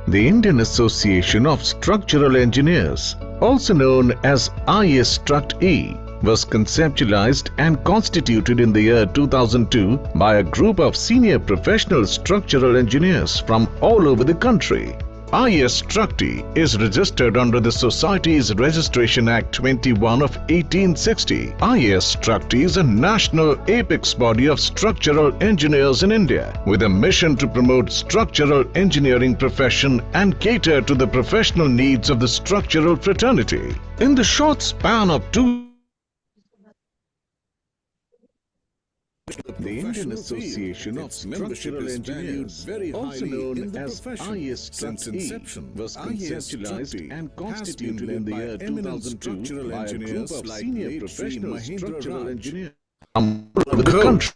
The Indian Association of Structural Engineers, also known as IStructE, was conceptualized and constituted in the year 2002 by a group of senior professional structural engineers from all over the country. IStructE is registered under the Society's Registration Act 21 of 1860. IStructE is a national apex body of structural engineers in India with a mission to promote structural engineering profession and cater to the professional needs of the structural fraternity. In the short span of the Indian Association of Structural Engineers, also known as IStructE, was conceptualized and constituted in the year 2002 by a group of senior professional structural engineers from all over the country.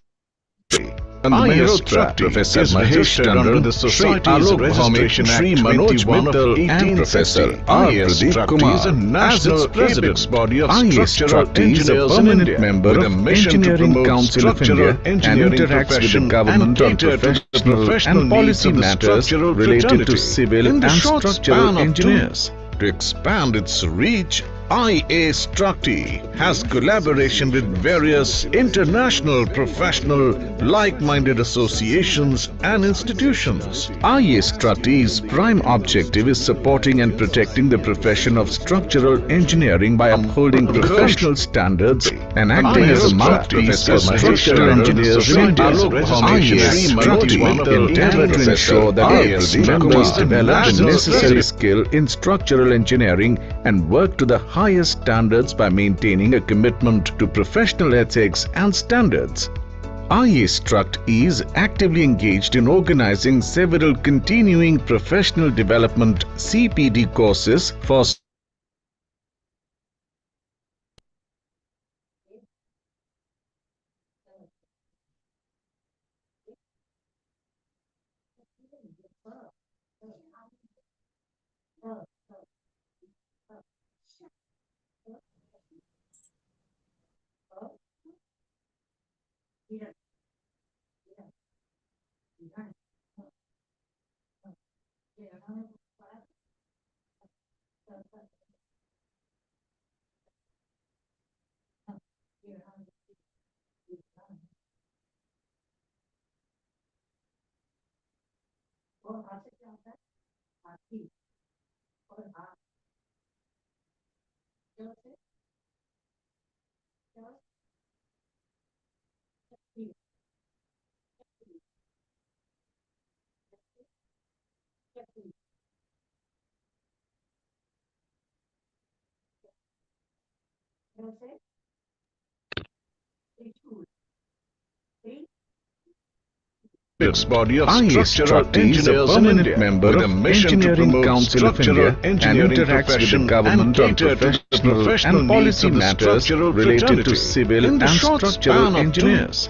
IStructe Professor Mahesh Tandon, the Society's Registration Act 21 of 1860. IStructe is a national apex body of structural engineers in India with a mission to promote structural engineering profession and cater to the professional and policy matters related to civil and structural engineers. To expand its reach, IStructE has collaboration with various international professional like-minded associations and institutions. IStructE's prime objective is supporting and protecting the profession of structural engineering by upholding professional standards and acting as a mouthpiece for structural engineers in India. IStructE endeavor to ensure that its members develop the necessary skill in structural engineering and work to the highest standards by maintaining a commitment to professional ethics and standards. IStructE is actively engaged in organizing several continuing professional development CPD courses for body of structural engineers in India member with a mission to promote structural engineering profession and cater to the professional and policy matters related to civil and structural engineers.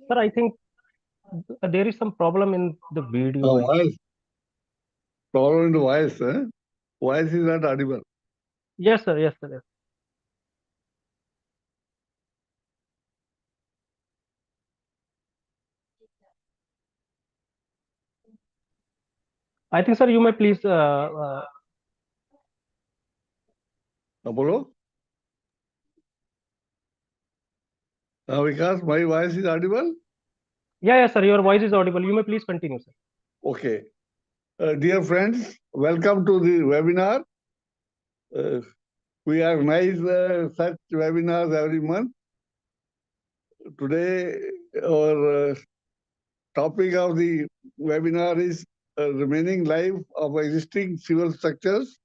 Sir, I think there is some problem in the video. Voice. Problem in the voice, eh? Voice is not audible. Yes, sir. Yes, sir. Yes. I think, sir, you may please. Apollo? Because my voice is audible? Yeah, sir. Your voice is audible. You may please continue, sir. Okay. Dear friends, welcome to the webinar. We organize such webinars every month. Today, our topic of the webinar is remaining life of existing civil structures.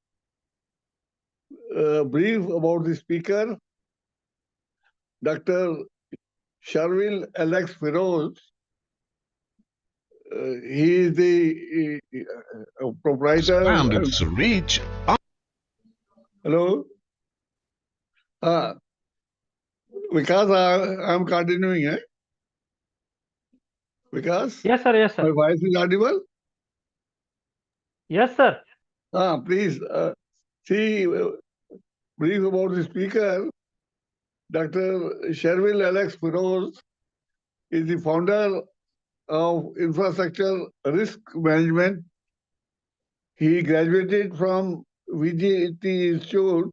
Brief about the speaker. Dr. Sharvil Alex Feroz. He is the proprietor. Expand its reach. Hello? Vikas, I'm continuing, eh? Vikas? Yes, sir. Yes, My sir. voice is audible? Yes, sir. Please, see, brief about the speaker. Dr. Sharvil Alex Feroz is the founder of Infrastructure Risk Management. He graduated from VGT Institute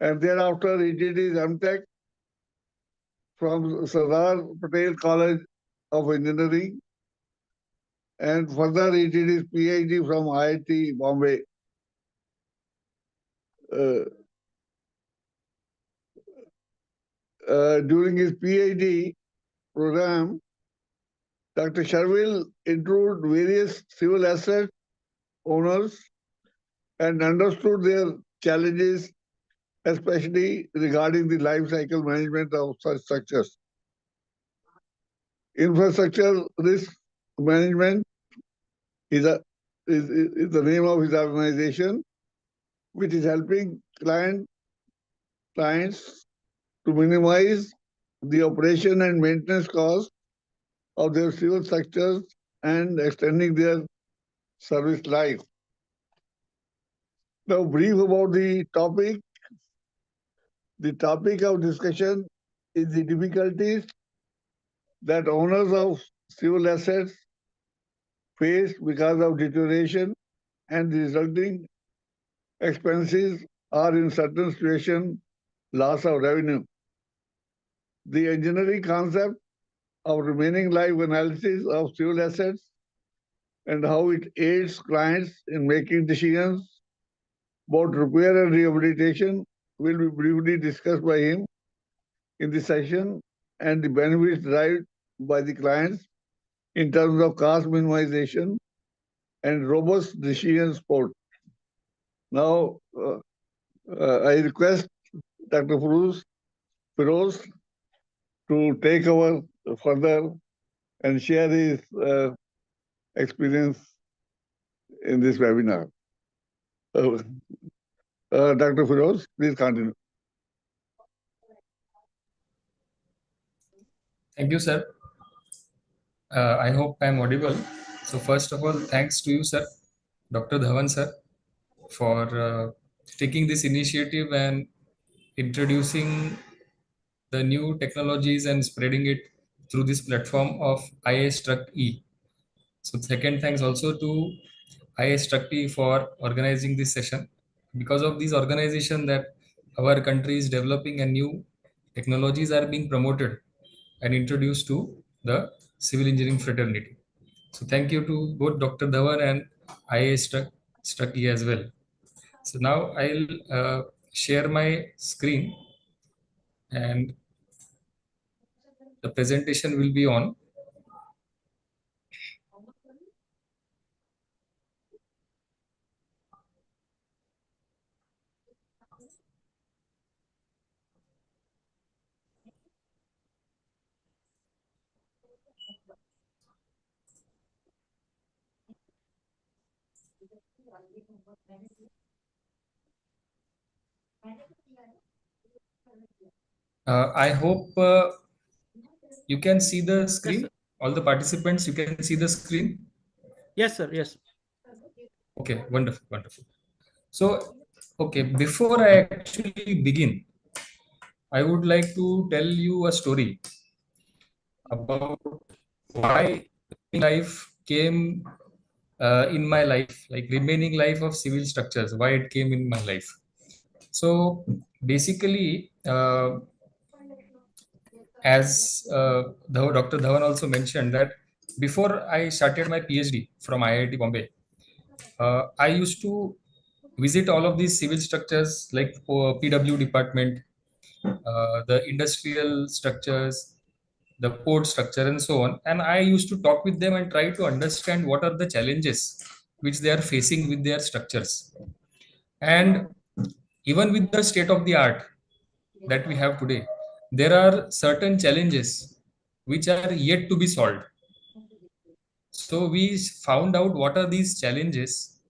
and thereafter he did his MTech from Sardar Patel College of Engineering, and further he did his PhD from IIT Bombay. During his PhD program, Dr. Sharvil interviewed various civil asset owners and understood their challenges, especially regarding the life cycle management of such structures. Infrastructure risk management is the name of his organization, which is helping clients to minimize the operation and maintenance costs of their civil structures and extending their service life. Now, brief about the topic. The topic of discussion is the difficulties that owners of civil assets face because of deterioration, and the resulting expenses are in certain situations loss of revenue. The engineering concept of remaining life analysis of civil assets and how it aids clients in making decisions about repair and rehabilitation will be briefly discussed by him in the session, and the benefits derived by the clients in terms of cost minimization and robust decision support. Now, I request Dr. Feroz to take over further and share his experience in this webinar. Dr. Feroz, please continue. Thank you, sir. I hope I'm audible. So first of all, thanks to you, sir, Dr. Dhawan, sir, for taking this initiative and introducing the new technologies and spreading it through this platform of IStructE. So second thanks also to IStructE for organizing this session. Because of this organization that our country is developing and new technologies are being promoted and introduced to the civil engineering fraternity. So thank you to both Dr. Dhawan and IStructE as well. So now I'll share my screen and the presentation will be on. I hope you can see the screen. Yes, all the participants, you can see the screen. yes, sir. Yes. Okay, wonderful, wonderful. So, okay, before I actually begin, I would like to tell you a story about why life came in my life, like remaining life of civil structures, why it came in my life. So basically, as Dr. Dhawan also mentioned that before I started my PhD from IIT Bombay, I used to visit all of these civil structures like PW department, the industrial structures, the port structure, and so on. And I used to talk with them and try to understand what are the challenges which they are facing with their structures. And even with the state of the art that we have today, there are certain challenges which are yet to be solved. So we found out what are these challenges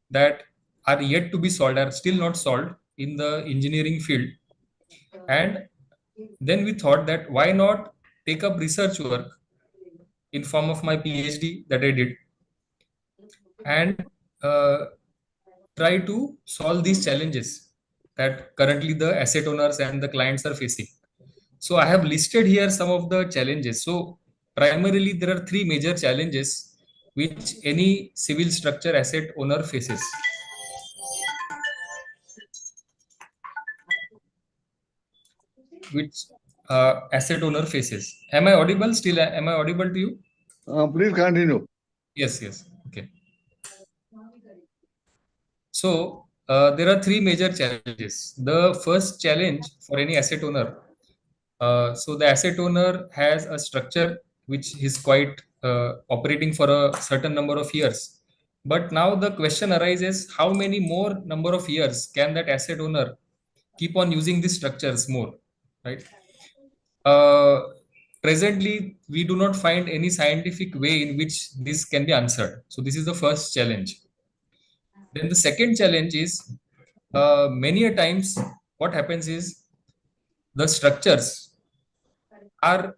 that are yet to be solved, are still not solved in the engineering field. And then we thought that why not take up research work in form of my PhD that I did, and uh, try to solve these challenges that currently the asset owners and the clients are facing. So I have listed here some of the challenges. So primarily there are three major challenges which any civil structure asset owner faces. Which asset owner faces. Am I audible still? Am I audible to you? Please continue. Yes, yes. Okay. So there are three major challenges. The first challenge for any asset owner. So the asset owner has a structure which is quite operating for a certain number of years. But now the question arises: how many more number of years can that asset owner keep on using these structures more, right? Uh, Presently, we do not find any scientific way in which this can be answered. So this is the first challenge. Then the second challenge is many a times what happens is the structures are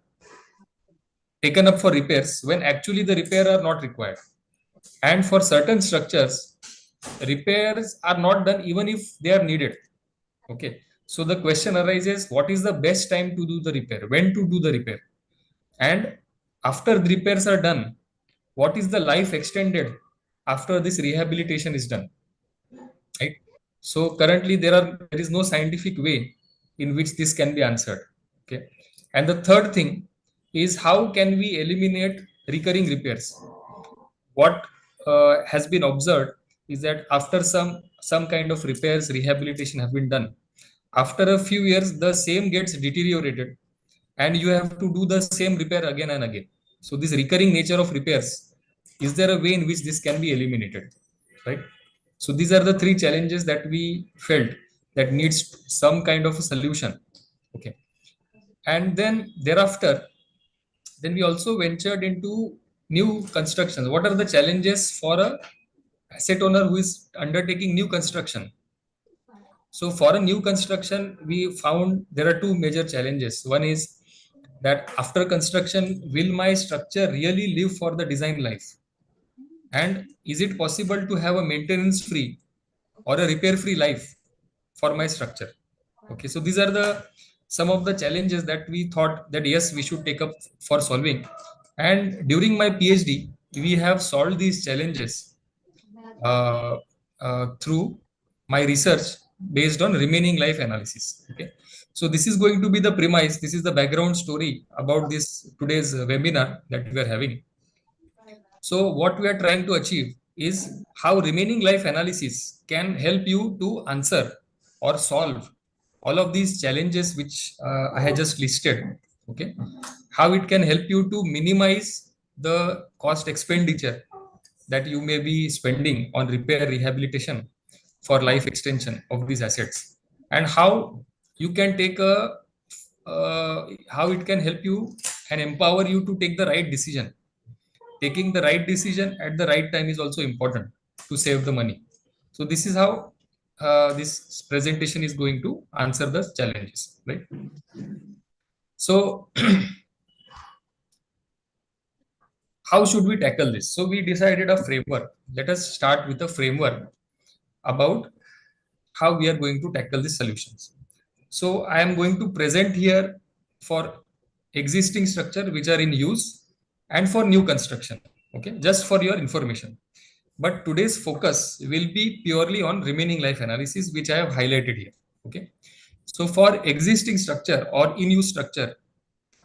taken up for repairs when actually the repair are not required. And for certain structures, repairs are not done even if they are needed. Okay. So the question arises: what is the best time to do the repair? When to do the repair? And after the repairs are done, what is the life extended after this rehabilitation is done? Right. So currently there is no scientific way in which this can be answered. Okay. And the third thing is, how can we eliminate recurring repairs? What has been observed is that after some kind of repairs, rehabilitation have been done, after a few years the same gets deteriorated and you have to do the same repair again and again. So this recurring nature of repairs, is there a way in which this can be eliminated, right? So these are the three challenges that we felt that needs some kind of a solution. Okay. And then thereafter, then we also ventured into new constructions. What are the challenges for a asset owner who is undertaking new construction? So for a new construction, we found there are two major challenges. One is that after construction, will my structure really live for the design life? And is it possible to have a maintenance free or a repair free life for my structure? Okay, so these are the some of the challenges that we thought that yes, we should take up for solving. And during my PhD, we have solved these challenges uh, through my research based on remaining life analysis. Okay, so this is going to be the premise. This is the background story about this today's webinar that we are having. So what we are trying to achieve is how remaining life analysis can help you to answer or solve all of these challenges which I had just listed. Okay, how it can help you to minimize the cost expenditure that you may be spending on repair rehabilitation for life extension of these assets, and how you can take a how it can help you and empower you to take the right decision. Taking the right decision at the right time is also important to save the money. So this is how this presentation is going to answer the challenges, right? So how should we tackle this? So we decided a framework. Let us start with a framework about how we are going to tackle these solutions. So I am going to present here for existing structure which are in use and for new construction. Okay, just for your information. But today's focus will be purely on remaining life analysis, which I have highlighted here. Okay. So for existing structure or in use structure,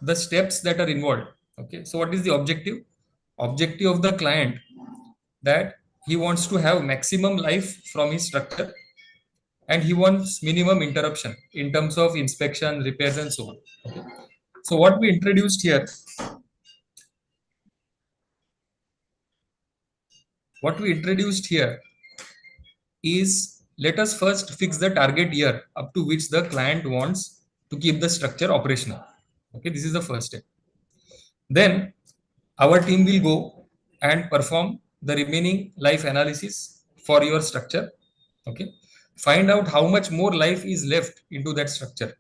the steps that are involved. Okay. So what is the objective? Objective of the client that he wants to have maximum life from his structure and he wants minimum interruption in terms of inspection, repairs, and so on. Okay. So what we introduced here, is let us first fix the target year up to which the client wants to keep the structure operational. Okay, this is the first step. Then our team will go and perform the remaining life analysis for your structure. Okay, find out how much more life is left into that structure,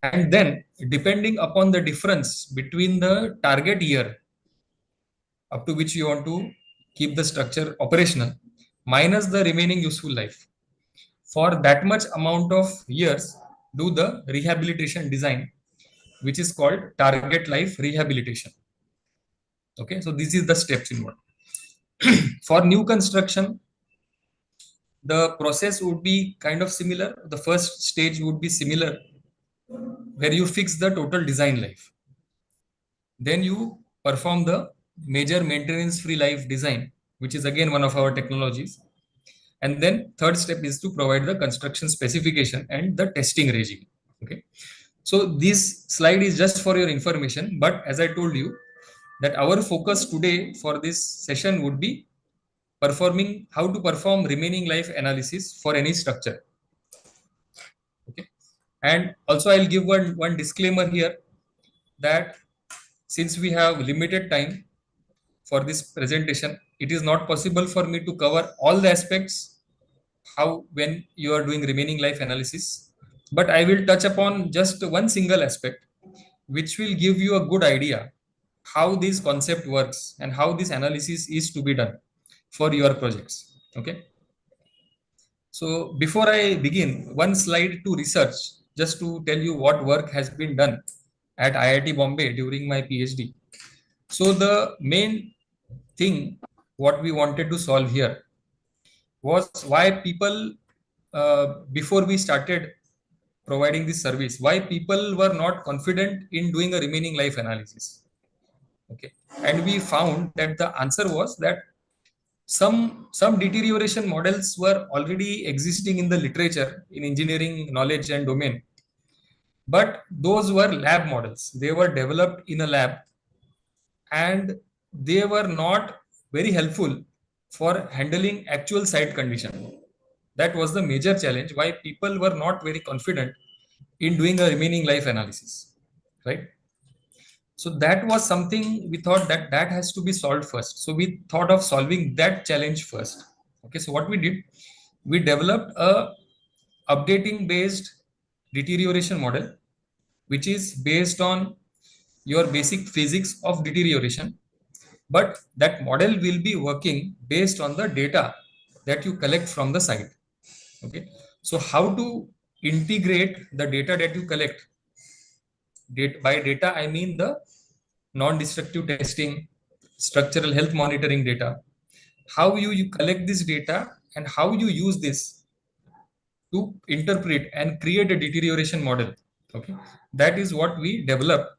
and then depending upon the difference between the target year up to which you want to keep the structure operational minus the remaining useful life, for that much amount of years, do the rehabilitation design, which is called target life rehabilitation. Okay, so this is the steps involved. For new construction, the process would be kind of similar. The first stage would be similar, where you fix the total design life. Then you perform the major maintenance free life design, which is again one of our technologies. And then third step is to provide the construction specification and the testing regime. Okay, so this slide is just for your information, but as I told you, that our focus today for this session would be performing how to perform remaining life analysis for any structure. Okay, and also I'll give one disclaimer here, that since we have limited time for this presentation, it is not possible for me to cover all the aspects how when you are doing remaining life analysis, but I will touch upon just one single aspect which will give you a good idea how this concept works and how this analysis is to be done for your projects. Okay, so before I begin, one slide to research, just to tell you what work has been done at IIT Bombay during my PhD. So the main thing what we wanted to solve here was why people, before we started providing this service, why people were not confident in doing a remaining life analysis. Okay, and we found that the answer was that some deterioration models were already existing in the literature in engineering knowledge and domain, but those were lab models. They were developed in a lab, and they were not very helpful for handling actual site condition. That was the major challenge why people were not very confident in doing a remaining life analysis, right? So that was something we thought that that has to be solved first. So we thought of solving that challenge first. Okay, so what we did, we developed a updating based deterioration model, which is based on your basic physics of deterioration, but that model will be working based on the data that you collect from the site. Okay, so how to integrate the data that you collect? By data I mean the non-destructive testing, structural health monitoring data, how you collect this data and how you use this to interpret and create a deterioration model. Okay, that is what we develop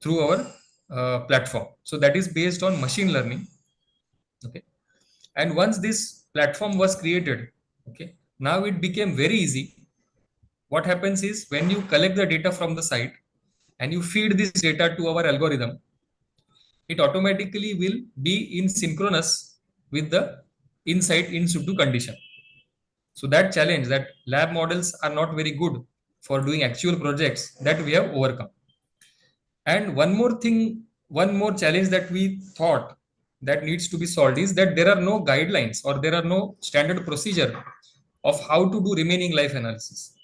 through our platform. So that is based on machine learning. Okay, and once this platform was created, okay, now it became very easy. What happens is when you collect the data from the site and you feed this data to our algorithm, it automatically will be in synchronous with the inside in situ condition. So that challenge, that lab models are not very good for doing actual projects, that we have overcome. And one more thing, one more challenge that we thought that needs to be solved is that there are no guidelines or there are no standard procedure of how to do remaining life analysis.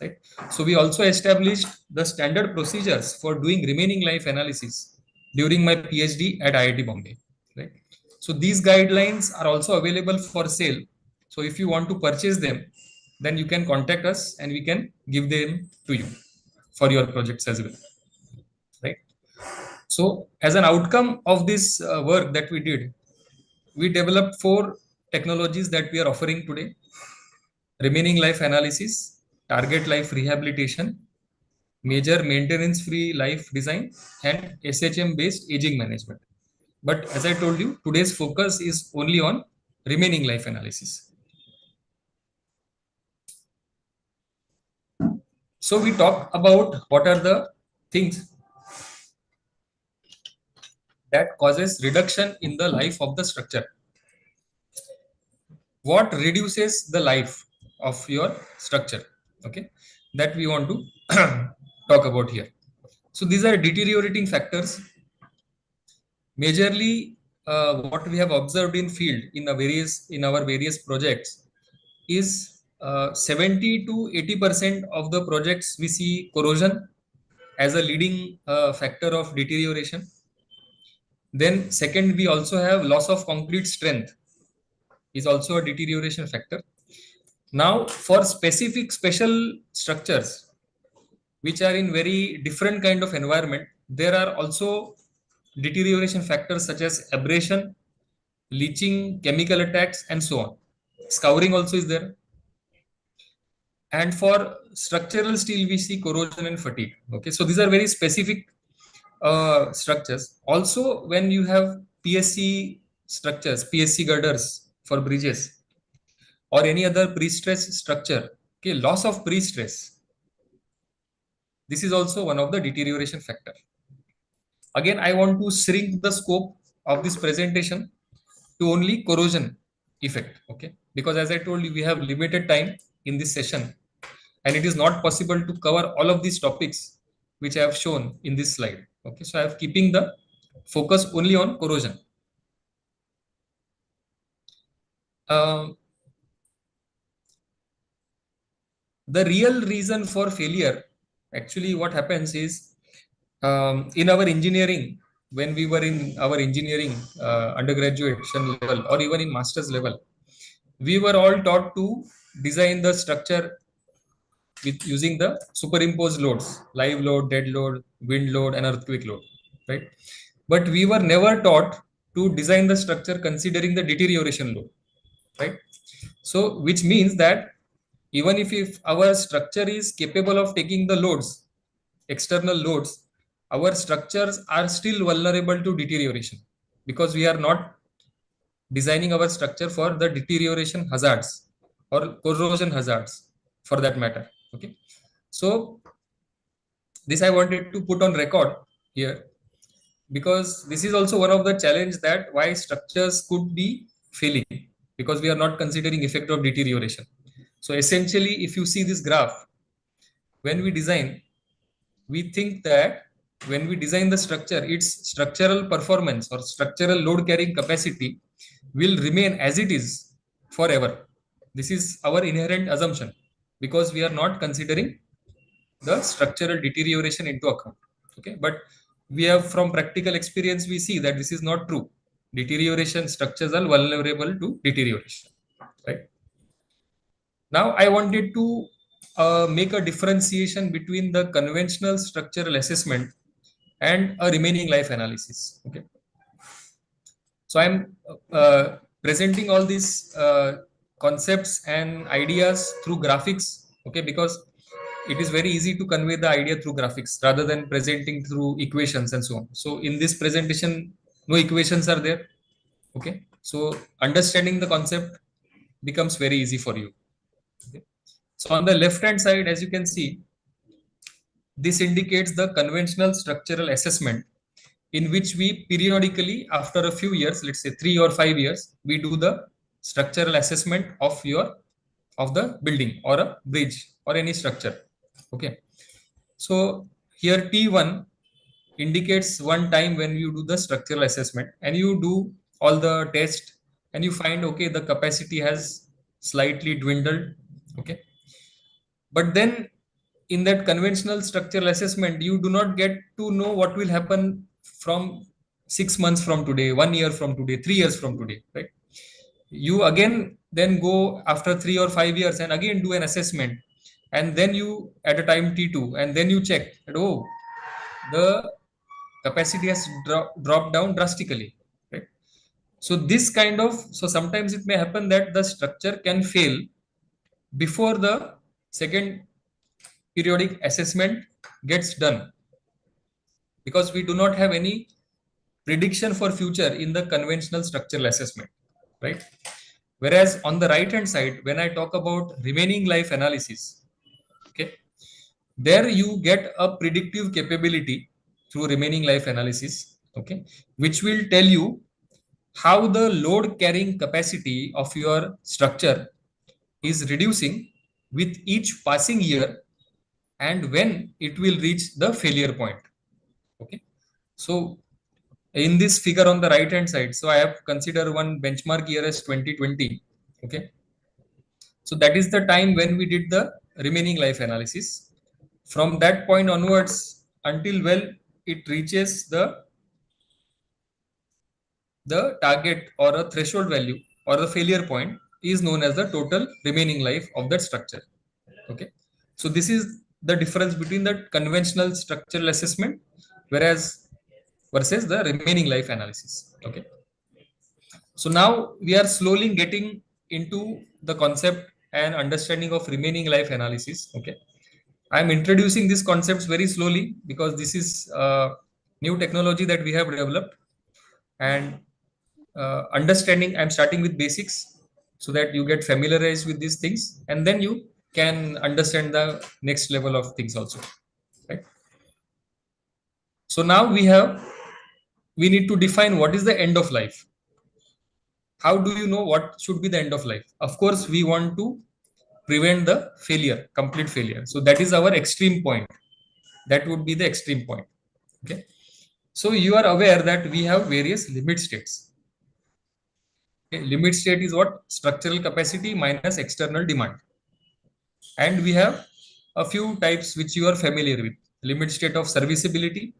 Right? So we also established the standard procedures for doing remaining life analysis during my PhD at IIT Bombay. Right? So these guidelines are also available for sale. So if you want to purchase them, then you can contact us and we can give them to you for your projects as well. Right? So as an outcome of this work that we did, we developed 4 technologies that we are offering today: remaining life analysis, target life rehabilitation, major maintenance free life design, and SHM based aging management. But as I told you, today's focus is only on remaining life analysis. So we talk about what are the things that causes reduction in the life of the structure. What reduces the life of your structure? Okay, that we want to talk about here. So these are deteriorating factors. Majorly, what we have observed in field in our various projects is 70 to 80% of the projects we see corrosion as a leading factor of deterioration. Then second, we also have loss of concrete strength is also a deterioration factor. Now, for specific special structures which are in very different kind of environment, there are also deterioration factors such as abrasion, leaching, chemical attacks, and so on. Scouring also is there. And for structural steel, we see corrosion and fatigue. Okay, so these are very specific structures. Also, when you have PSC structures, PSC girders for bridges, or any other pre-stress structure, okay, loss of pre-stress. This is also one of the deterioration factor. Again, I want to shrink the scope of this presentation to only corrosion effect. Okay, because as I told you, we have limited time in this session, and it is not possible to cover all of these topics which I have shown in this slide. Okay, so I have keeping the focus only on corrosion. The real reason for failure, actually what happens is, in our engineering, when we were in our engineering undergraduation level or even in master's level, we were all taught to design the structure with using the superimposed loads, live load, dead load, wind load, and earthquake load, right? But we were never taught to design the structure considering the deterioration load, right? So which means that even if our structure is capable of taking the loads, external loads, our structures are still vulnerable to deterioration because we are not designing our structure for the deterioration hazards or corrosion hazards for that matter. Okay, so this I wanted to put on record here, because this is also one of the challenge that why structures could be failing, because we are not considering effect of deterioration. So essentially, if you see this graph, when we design, we think that when we design the structure, its structural performance or structural load carrying capacity will remain as it is forever. This is our inherent assumption because we are not considering the structural deterioration into account. Okay, but we have from practical experience, we see that this is not true. Deterioration structures are vulnerable to deterioration, right? Now, I wanted to make a differentiation between the conventional structural assessment and a remaining life analysis. Okay, so I'm presenting all these concepts and ideas through graphics. Okay, because it is very easy to convey the idea through graphics rather than presenting through equations and so on. So in this presentation, no equations are there. Okay, so understanding the concept becomes very easy for you. Okay. So on the left hand side, as you can see, this indicates the conventional structural assessment in which we periodically, after a few years, let's say 3 or 5 years, we do the structural assessment of the building or a bridge or any structure. Okay, so here T1 indicates one time when you do the structural assessment and you do all the test and you find, okay, the capacity has slightly dwindled. Okay, but then in that conventional structural assessment, you do not get to know what will happen from 6 months from today, 1 year from today, 3 years from today, right? You again then go after 3 or 5 years and again do an assessment, and then you at a time T2, and then you check that, oh, the capacity has dropped down drastically, right? So this kind of, so sometimes it may happen that the structure can fail before the second periodic assessment gets done, because we do not have any prediction for future in the conventional structural assessment, right? Whereas on the right hand side, when I talk about remaining life analysis, okay, there you get a predictive capability through remaining life analysis, okay, which will tell you how the load carrying capacity of your structure is reducing with each passing year and when it will reach the failure point. Okay. So in this figure on the right hand side, so I have considered one benchmark year as 2020. Okay. So that is the time when we did the remaining life analysis. From that point onwards until well it reaches the target or a threshold value or the failure point is known as the total remaining life of that structure. Okay. So this is the difference between the conventional structural assessment whereas versus the remaining life analysis. Okay. So now we are slowly getting into the concept and understanding of remaining life analysis. Okay. I'm introducing these concepts very slowly because this is new technology that we have developed, and understanding, I'm starting with basics so that you get familiarized with these things and then you can understand the next level of things also, right? So now we need to define what is the end of life. How do you know what should be the end of life? Of course we want to prevent the failure, complete failure, so that is our extreme point. That would be the extreme point. Okay. So you are aware that we have various limit states. Okay. Limit state is what? Structural capacity minus external demand. And we have a few types which you are familiar with: limit state of serviceability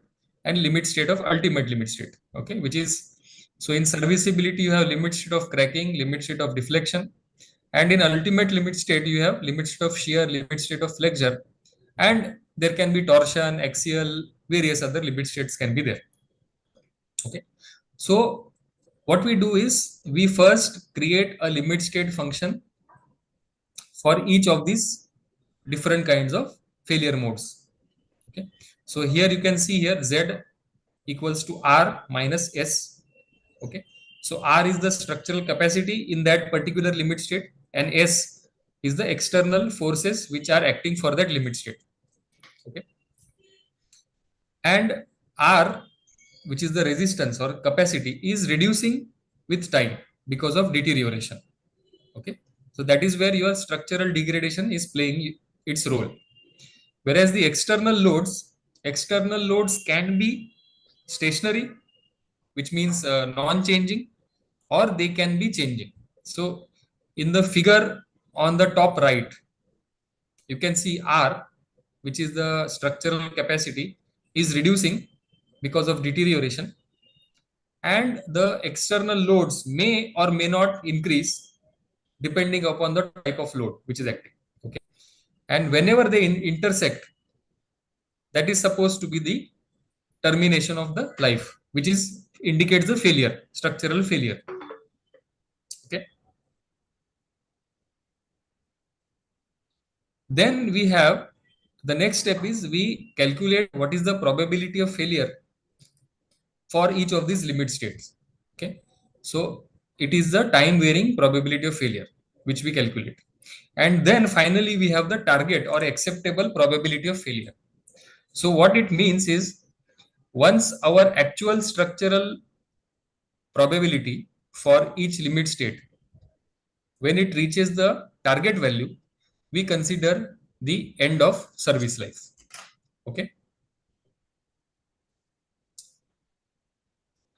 and limit state of ultimate limit state. Okay. Which is, so in serviceability you have limit state of cracking, limit state of deflection, and in ultimate limit state you have limit state of shear, limit state of flexure, and there can be torsion, axial, various other limit states can be there. Okay. So what we do is we first create a limit state function for each of these different kinds of failure modes. Okay. So here you can see here Z equals to R minus S. Okay. So R is the structural capacity in that particular limit state, and S is the external forces which are acting for that limit state. Okay. And R, which is the resistance or capacity, is reducing with time because of deterioration. Okay. So that is where your structural degradation is playing its role. Whereas the external loads can be stationary, which means non-changing, or they can be changing. So in the figure on the top right, you can see R, which is the structural capacity, is reducing because of deterioration, and the external loads may or may not increase depending upon the type of load which is acting. Okay. And whenever they intersect, that is supposed to be the termination of the life, which is indicates the failure, structural failure. Okay. Then we have the next step is we calculate what is the probability of failure for each of these limit states. Okay. So it is the time varying probability of failure which we calculate. And then finally we have the target or acceptable probability of failure. So what it means is, once our actual structural probability for each limit state, when it reaches the target value, we consider the end of service life. Okay.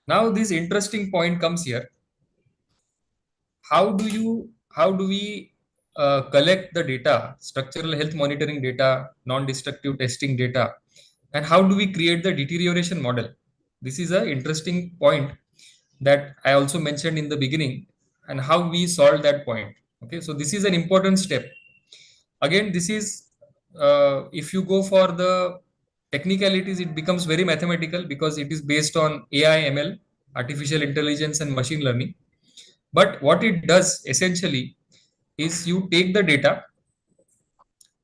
Now this interesting point comes here. How do we collect the data, structural health monitoring data, non-destructive testing data, and how do we create the deterioration model? This is an interesting point that I also mentioned in the beginning, and how we solve that point. Okay, so this is an important step. Again, this is if you go for the technicalities, it becomes very mathematical because it is based on AI, ML, artificial intelligence, and machine learning. But what it does essentially is you take the data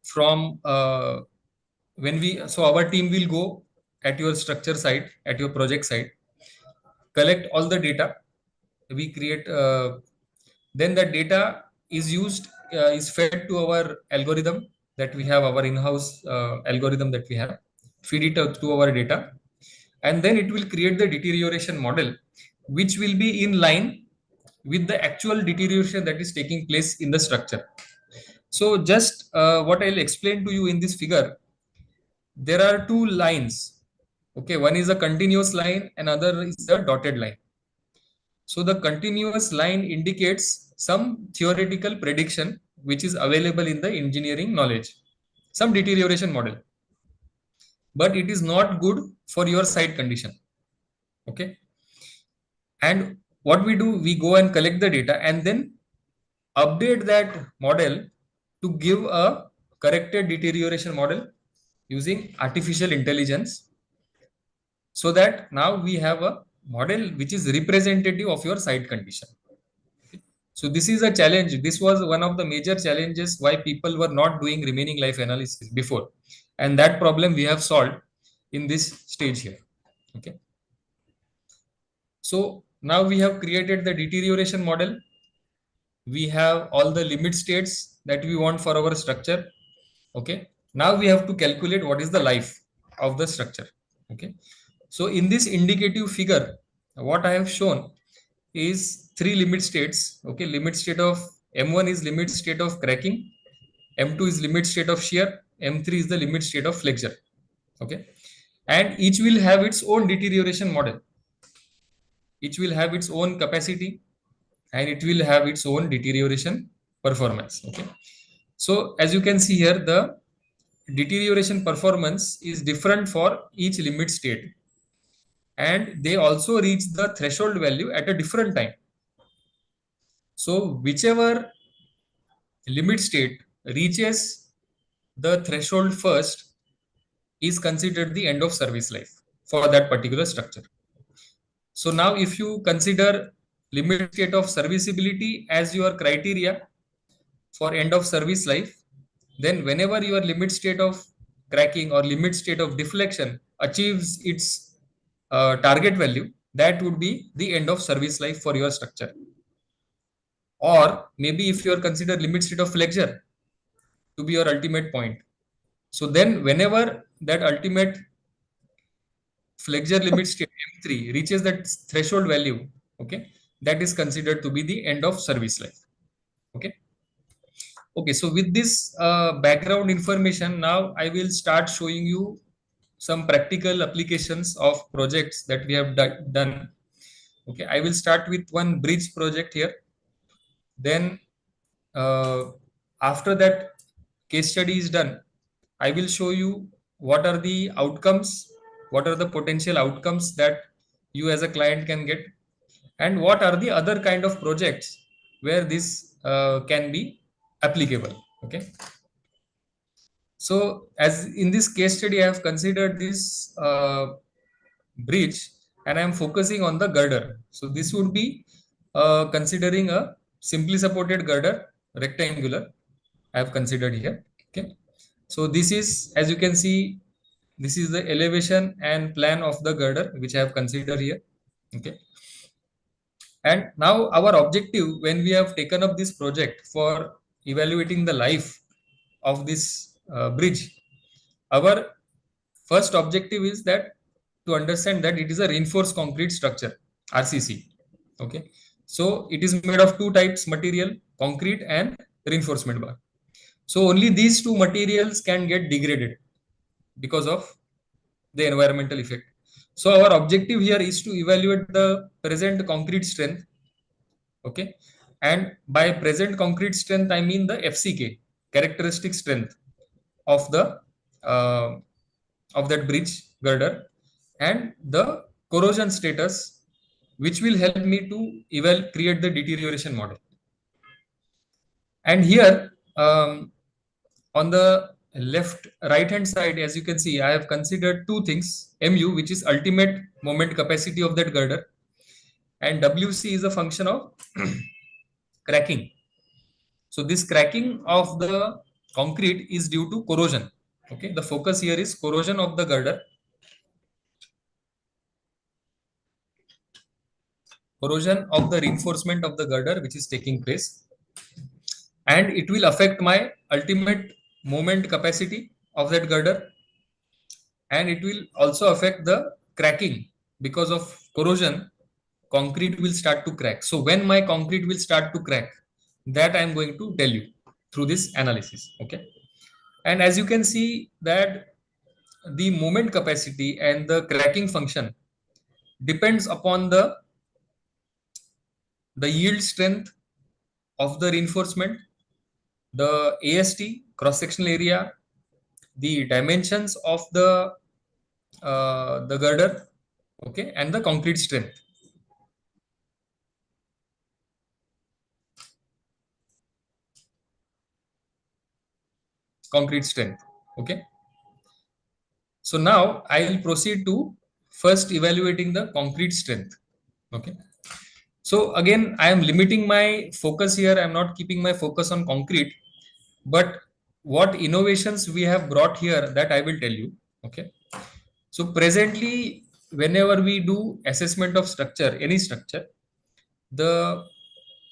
from so our team will go at your structure site, at your project site, collect all the data. We create, then the data is used, is fed to our algorithm that we have, our in-house algorithm that we have, feed it out to our data, and then it will create the deterioration model, which will be in line with the actual deterioration that is taking place in the structure. So just what I'll explain to you in this figure, there are two lines. Okay, one is a continuous line, another is the dotted line. So the continuous line indicates some theoretical prediction which is available in the engineering knowledge, some deterioration model, but it is not good for your site condition. Okay, and what we do, we go and collect the data and then update that model to give a corrected deterioration model using artificial intelligence, so that now we have a model which is representative of your site condition. So this is a challenge. This was one of the major challenges why people were not doing remaining life analysis before, and that problem we have solved in this stage here. Okay, so now we have created the deterioration model. We have all the limit states that we want for our structure. Okay, now we have to calculate what is the life of the structure. Okay, so in this indicative figure, what I have shown is three limit states. Okay, limit state of M1 is limit state of cracking, M2 is limit state of shear, M3 is the limit state of flexure. Okay, and each will have its own deterioration model. Each will have its own capacity and it will have its own deterioration performance. Okay, so as you can see here, the deterioration performance is different for each limit state, and they also reach the threshold value at a different time. So whichever limit state reaches the threshold first is considered the end of service life for that particular structure. So now if you consider limit state of serviceability as your criteria for end of service life, then whenever your limit state of cracking or limit state of deflection achieves its target value, that would be the end of service life for your structure. Or maybe if you are consider limit state of flexure to be your ultimate point, so then whenever that ultimate flexure limit state M3 reaches that threshold value, okay, that is considered to be the end of service life. Okay. Okay, so with this background information, now I will start showing you some practical applications of projects that we have done. Okay, I will start with one bridge project here. Then after that case study is done, I will show you what are the outcomes, what are the potential outcomes that you as a client can get, and what are the other kind of projects where this can be applicable. Okay. So as in this case study, I have considered this bridge and I am focusing on the girder. So this would be considering a simply supported girder, rectangular, I have considered here. Okay. So this is, as you can see, this is the elevation and plan of the girder, which I have considered here. Okay. And now our objective when we have taken up this project for evaluating the life of this bridge, our first objective is that to understand that it is a reinforced concrete structure, RCC. Okay. So it is made of two types material, concrete and reinforcement bar. So only these two materials can get degraded because of the environmental effect. So our objective here is to evaluate the present concrete strength. Okay. And by present concrete strength, I mean the FCK, characteristic strength of the of that bridge girder, and the corrosion status, which will help me to create the deterioration model. And here on the left right hand side, as you can see, I have considered two things: mu, which is ultimate moment capacity of that girder, and WC is a function of cracking. So this cracking of the concrete is due to corrosion. Okay, the focus here is corrosion of the girder. Corrosion of the reinforcement of the girder which is taking place, and it will affect my ultimate moment capacity of that girder, and it will also affect the cracking. Because of corrosion, concrete will start to crack. So when my concrete will start to crack, that I am going to tell you. through this analysis. Okay, and as you can see that the moment capacity and the cracking function depends upon the yield strength of the reinforcement, the AST cross sectional area, the dimensions of the girder, okay, and the concrete strength. Concrete strength. Okay. So now I will proceed to first evaluating the concrete strength. Okay. So again, I am limiting my focus here. I am not keeping my focus on concrete, but what innovations we have brought here, that I will tell you. Okay. So presently, whenever we do assessment of structure, any structure, the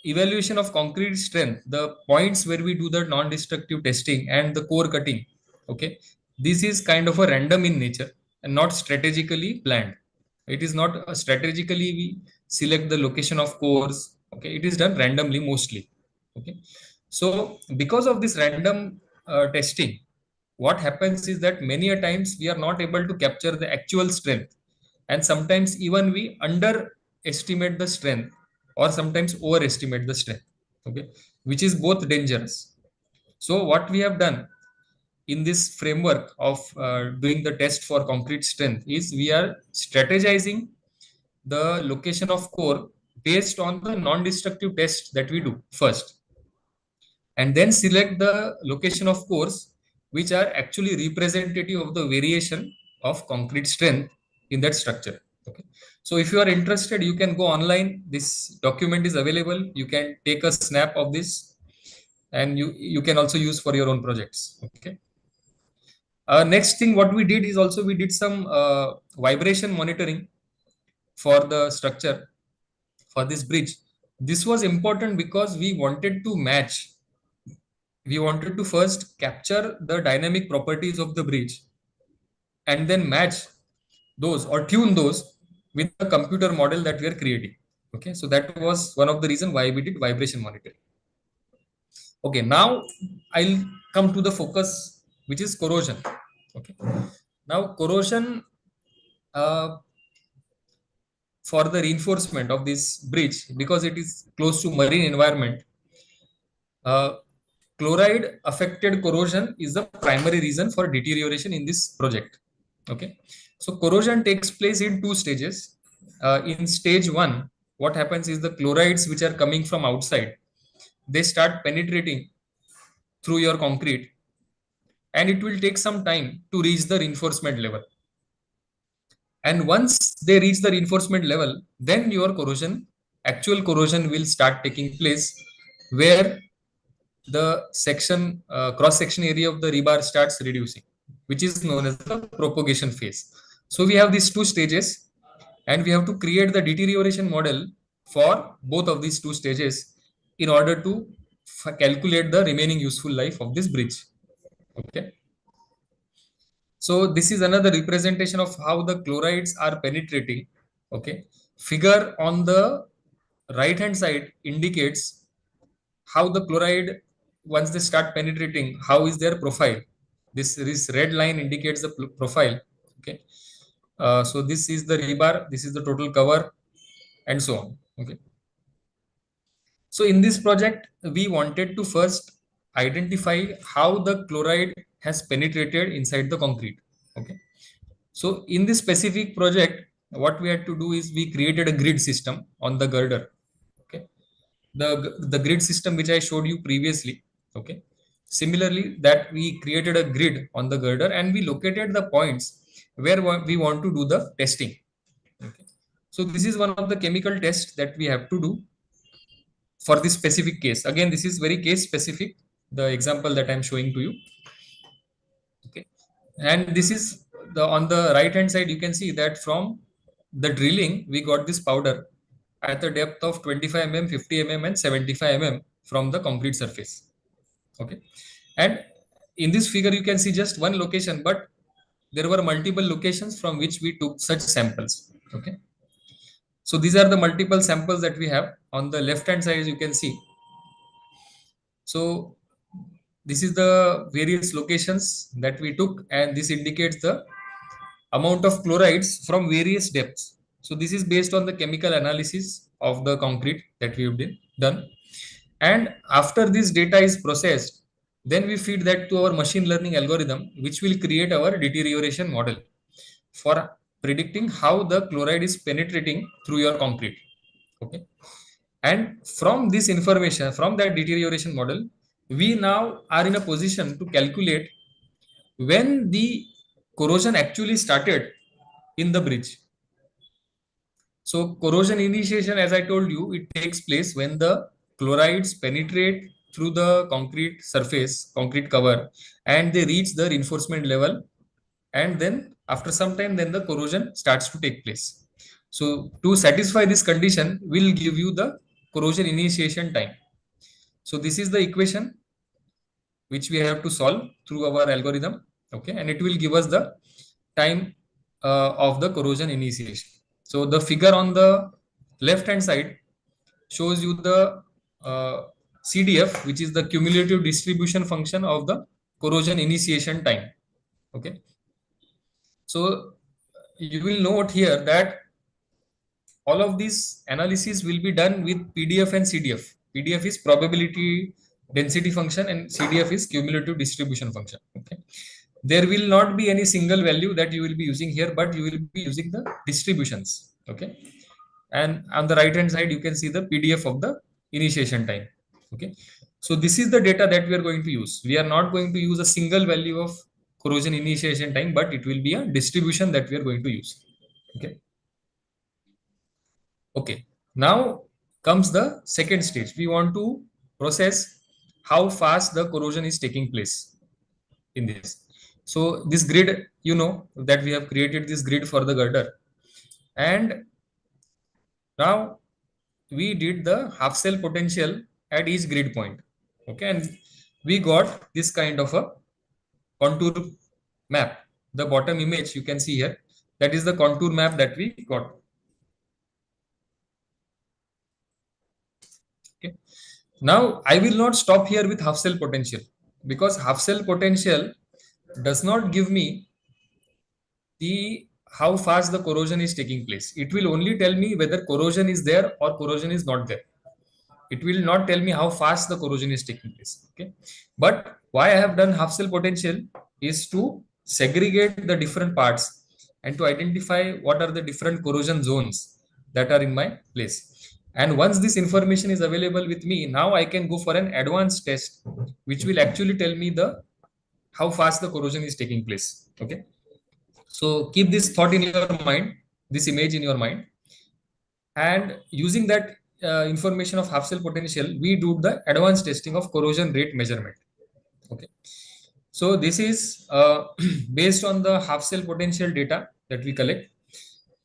evaluation of concrete strength, the points where we do the non-destructive testing and the core cutting, okay, this is kind of a random in nature and not strategically planned. It is not strategically we select the location of cores. Okay, it is done randomly mostly. Okay, so because of this random testing, what happens is that many a times we are not able to capture the actual strength, and sometimes even we underestimate the strength or sometimes overestimate the strength. Okay, which is both dangerous. So what we have done in this framework of doing the test for concrete strength is we are strategizing the location of core based on the non-destructive test that we do first, and then select the location of cores which are actually representative of the variation of concrete strength in that structure. Okay, so if you are interested, you can go online. This document is available. You can take a snap of this, and you can also use for your own projects. Okay, next thing what we did is also we did some vibration monitoring for the structure for this bridge. This was important because we wanted to first capture the dynamic properties of the bridge and then match those or tune those with the computer model that we are creating. Okay, so that was one of the reasons why we did vibration monitoring. Okay, now I'll come to the focus, which is corrosion. Okay, now corrosion, for the reinforcement of this bridge, because it is close to marine environment, uh, chloride affected corrosion is the primary reason for deterioration in this project. Okay, so corrosion takes place in two stages. In stage one, what happens is the chlorides which are coming from outside, they start penetrating through your concrete, and it will take some time to reach the reinforcement level. And once they reach the reinforcement level, then your actual corrosion will start taking place, where the cross section area of the rebar starts reducing, which is known as the propagation phase. So we have these two stages, and we have to create the deterioration model for both of these two stages in order to calculate the remaining useful life of this bridge. Okay, so this is another representation of how the chlorides are penetrating. Okay, figure on the right hand side indicates how the chloride, once they start penetrating, how is their profile. This red line indicates the profile. Okay, so this is the rebar, this is the total cover, and so on. Okay, so in this project we wanted to first identify how the chloride has penetrated inside the concrete. Okay, so in this specific project, what we had to do is we created a grid system on the girder. Okay, the grid system which I showed you previously. Okay, similarly that we created a grid on the girder and we located the points where we want to do the testing. Okay, so this is one of the chemical tests that we have to do for this specific case. Again, this is very case specific, the example that I'm showing to you. Okay, and this is the on the right hand side, you can see that from the drilling we got this powder at the depth of 25 mm, 50 mm, and 75 mm from the concrete surface. Okay, and in this figure you can see just one location, but there were multiple locations from which we took such samples. Okay, so these are the multiple samples that we have on the left hand side, as you can see. So this is the various locations that we took, and this indicates the amount of chlorides from various depths. So this is based on the chemical analysis of the concrete that we have done. And after this data is processed, then we feed that to our machine learning algorithm, which will create our deterioration model for predicting how the chloride is penetrating through your concrete. Okay. And from this information, from that deterioration model, we now are in a position to calculate when the corrosion actually started in the bridge. So corrosion initiation, as I told you, it takes place when the chlorides penetrate through the concrete surface, concrete cover, and they reach the reinforcement level. And then after some time, then the corrosion starts to take place. So to satisfy this condition, we'll give you the corrosion initiation time. So this is the equation which we have to solve through our algorithm. Okay, and it will give us the time of the corrosion initiation. So the figure on the left hand side shows you the CDF, which is the cumulative distribution function of the corrosion initiation time. Okay, so you will note here that all of these analysis will be done with PDF and CDF. PDF is probability density function and CDF is cumulative distribution function. Okay, there will not be any single value that you will be using here, but you will be using the distributions. Okay, and on the right hand side you can see the PDF of the initiation time. Okay, so this is the data that we are going to use. We are not going to use a single value of corrosion initiation time, but it will be a distribution that we are going to use. Okay. Okay, now comes the second stage. We want to process how fast the corrosion is taking place in this. So this grid, you know that we have created this grid for the girder, and now we did the half cell potential at each grid point. Okay, and we got this kind of a contour map. The bottom image you can see here, that is the contour map that we got. Okay. Now I will not stop here with half cell potential, because half cell potential does not give me the how fast the corrosion is taking place. It will only tell me whether corrosion is there or corrosion is not there. It will not tell me how fast the corrosion is taking place. Okay, but why I have done half cell potential is to segregate the different parts and to identify what are the different corrosion zones that are in my place. And once this information is available with me, now I can go for an advanced test which will actually tell me the how fast the corrosion is taking place. Okay, so keep this thought in your mind, this image in your mind, and using that information of half cell potential, we do the advanced testing of corrosion rate measurement. Okay, so this is based on the half cell potential data that we collect.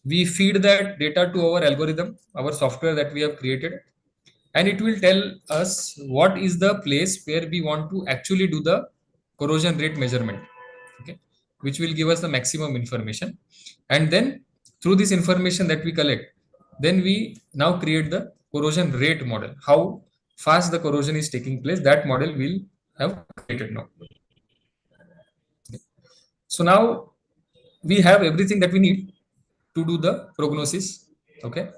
We feed that data to our algorithm, our software that we have created, and it will tell us what is the place where we want to actually do the corrosion rate measurement. Okay, which will give us the maximum information. And then through this information that we collect, then we now create the corrosion rate model. How fast the corrosion is taking place, that model will have created now. So now we have everything that we need to do the prognosis. Okay,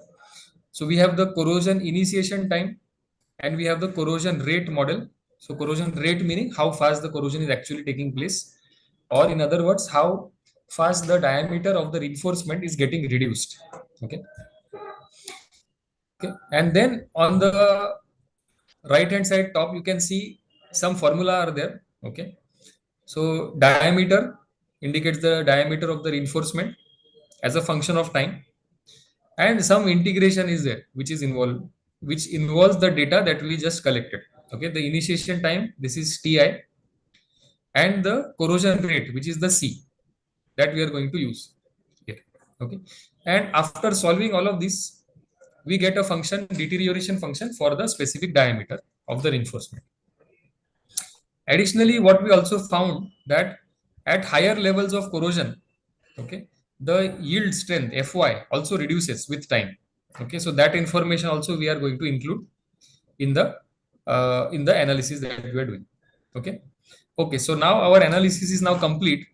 so we have the corrosion initiation time and we have the corrosion rate model. So corrosion rate meaning how fast the corrosion is actually taking place, or in other words, how fast the diameter of the reinforcement is getting reduced. Okay, okay, and then on the right hand side top you can see some formula are there. Okay, so diameter indicates the diameter of the reinforcement as a function of time, and some integration is there which is involved, which involves the data that we just collected. Okay, the initiation time, this is Ti, and the corrosion rate, which is the C that we are going to use here. Okay, and after solving all of this, we get a function, deterioration function, for the specific diameter of the reinforcement. Additionally, what we also found that at higher levels of corrosion, okay, the yield strength Fy also reduces with time. Okay, so that information also we are going to include in the analysis that we are doing. Okay, Okay, so now our analysis is now complete,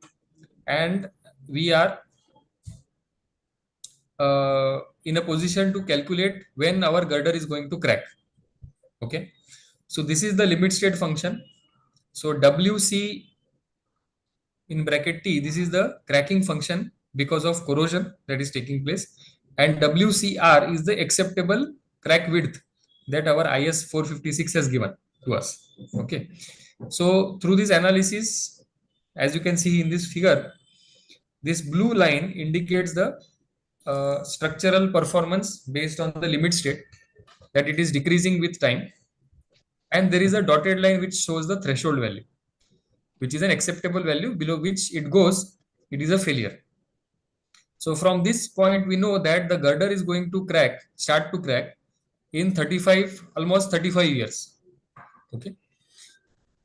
and we are in a position to calculate when our girder is going to crack. Okay, so this is the limit state function. So WC in bracket T, this is the cracking function because of corrosion that is taking place, and WCR is the acceptable crack width that our IS 456 has given to us. Okay, so through this analysis, as you can see in this figure, this blue line indicates the structural performance based on the limit state, that it is decreasing with time, and there is a dotted line which shows the threshold value, which is an acceptable value below which it goes, it is a failure. So from this point, we know that the girder is going to crack, start to crack in 35, almost 35 years. Okay.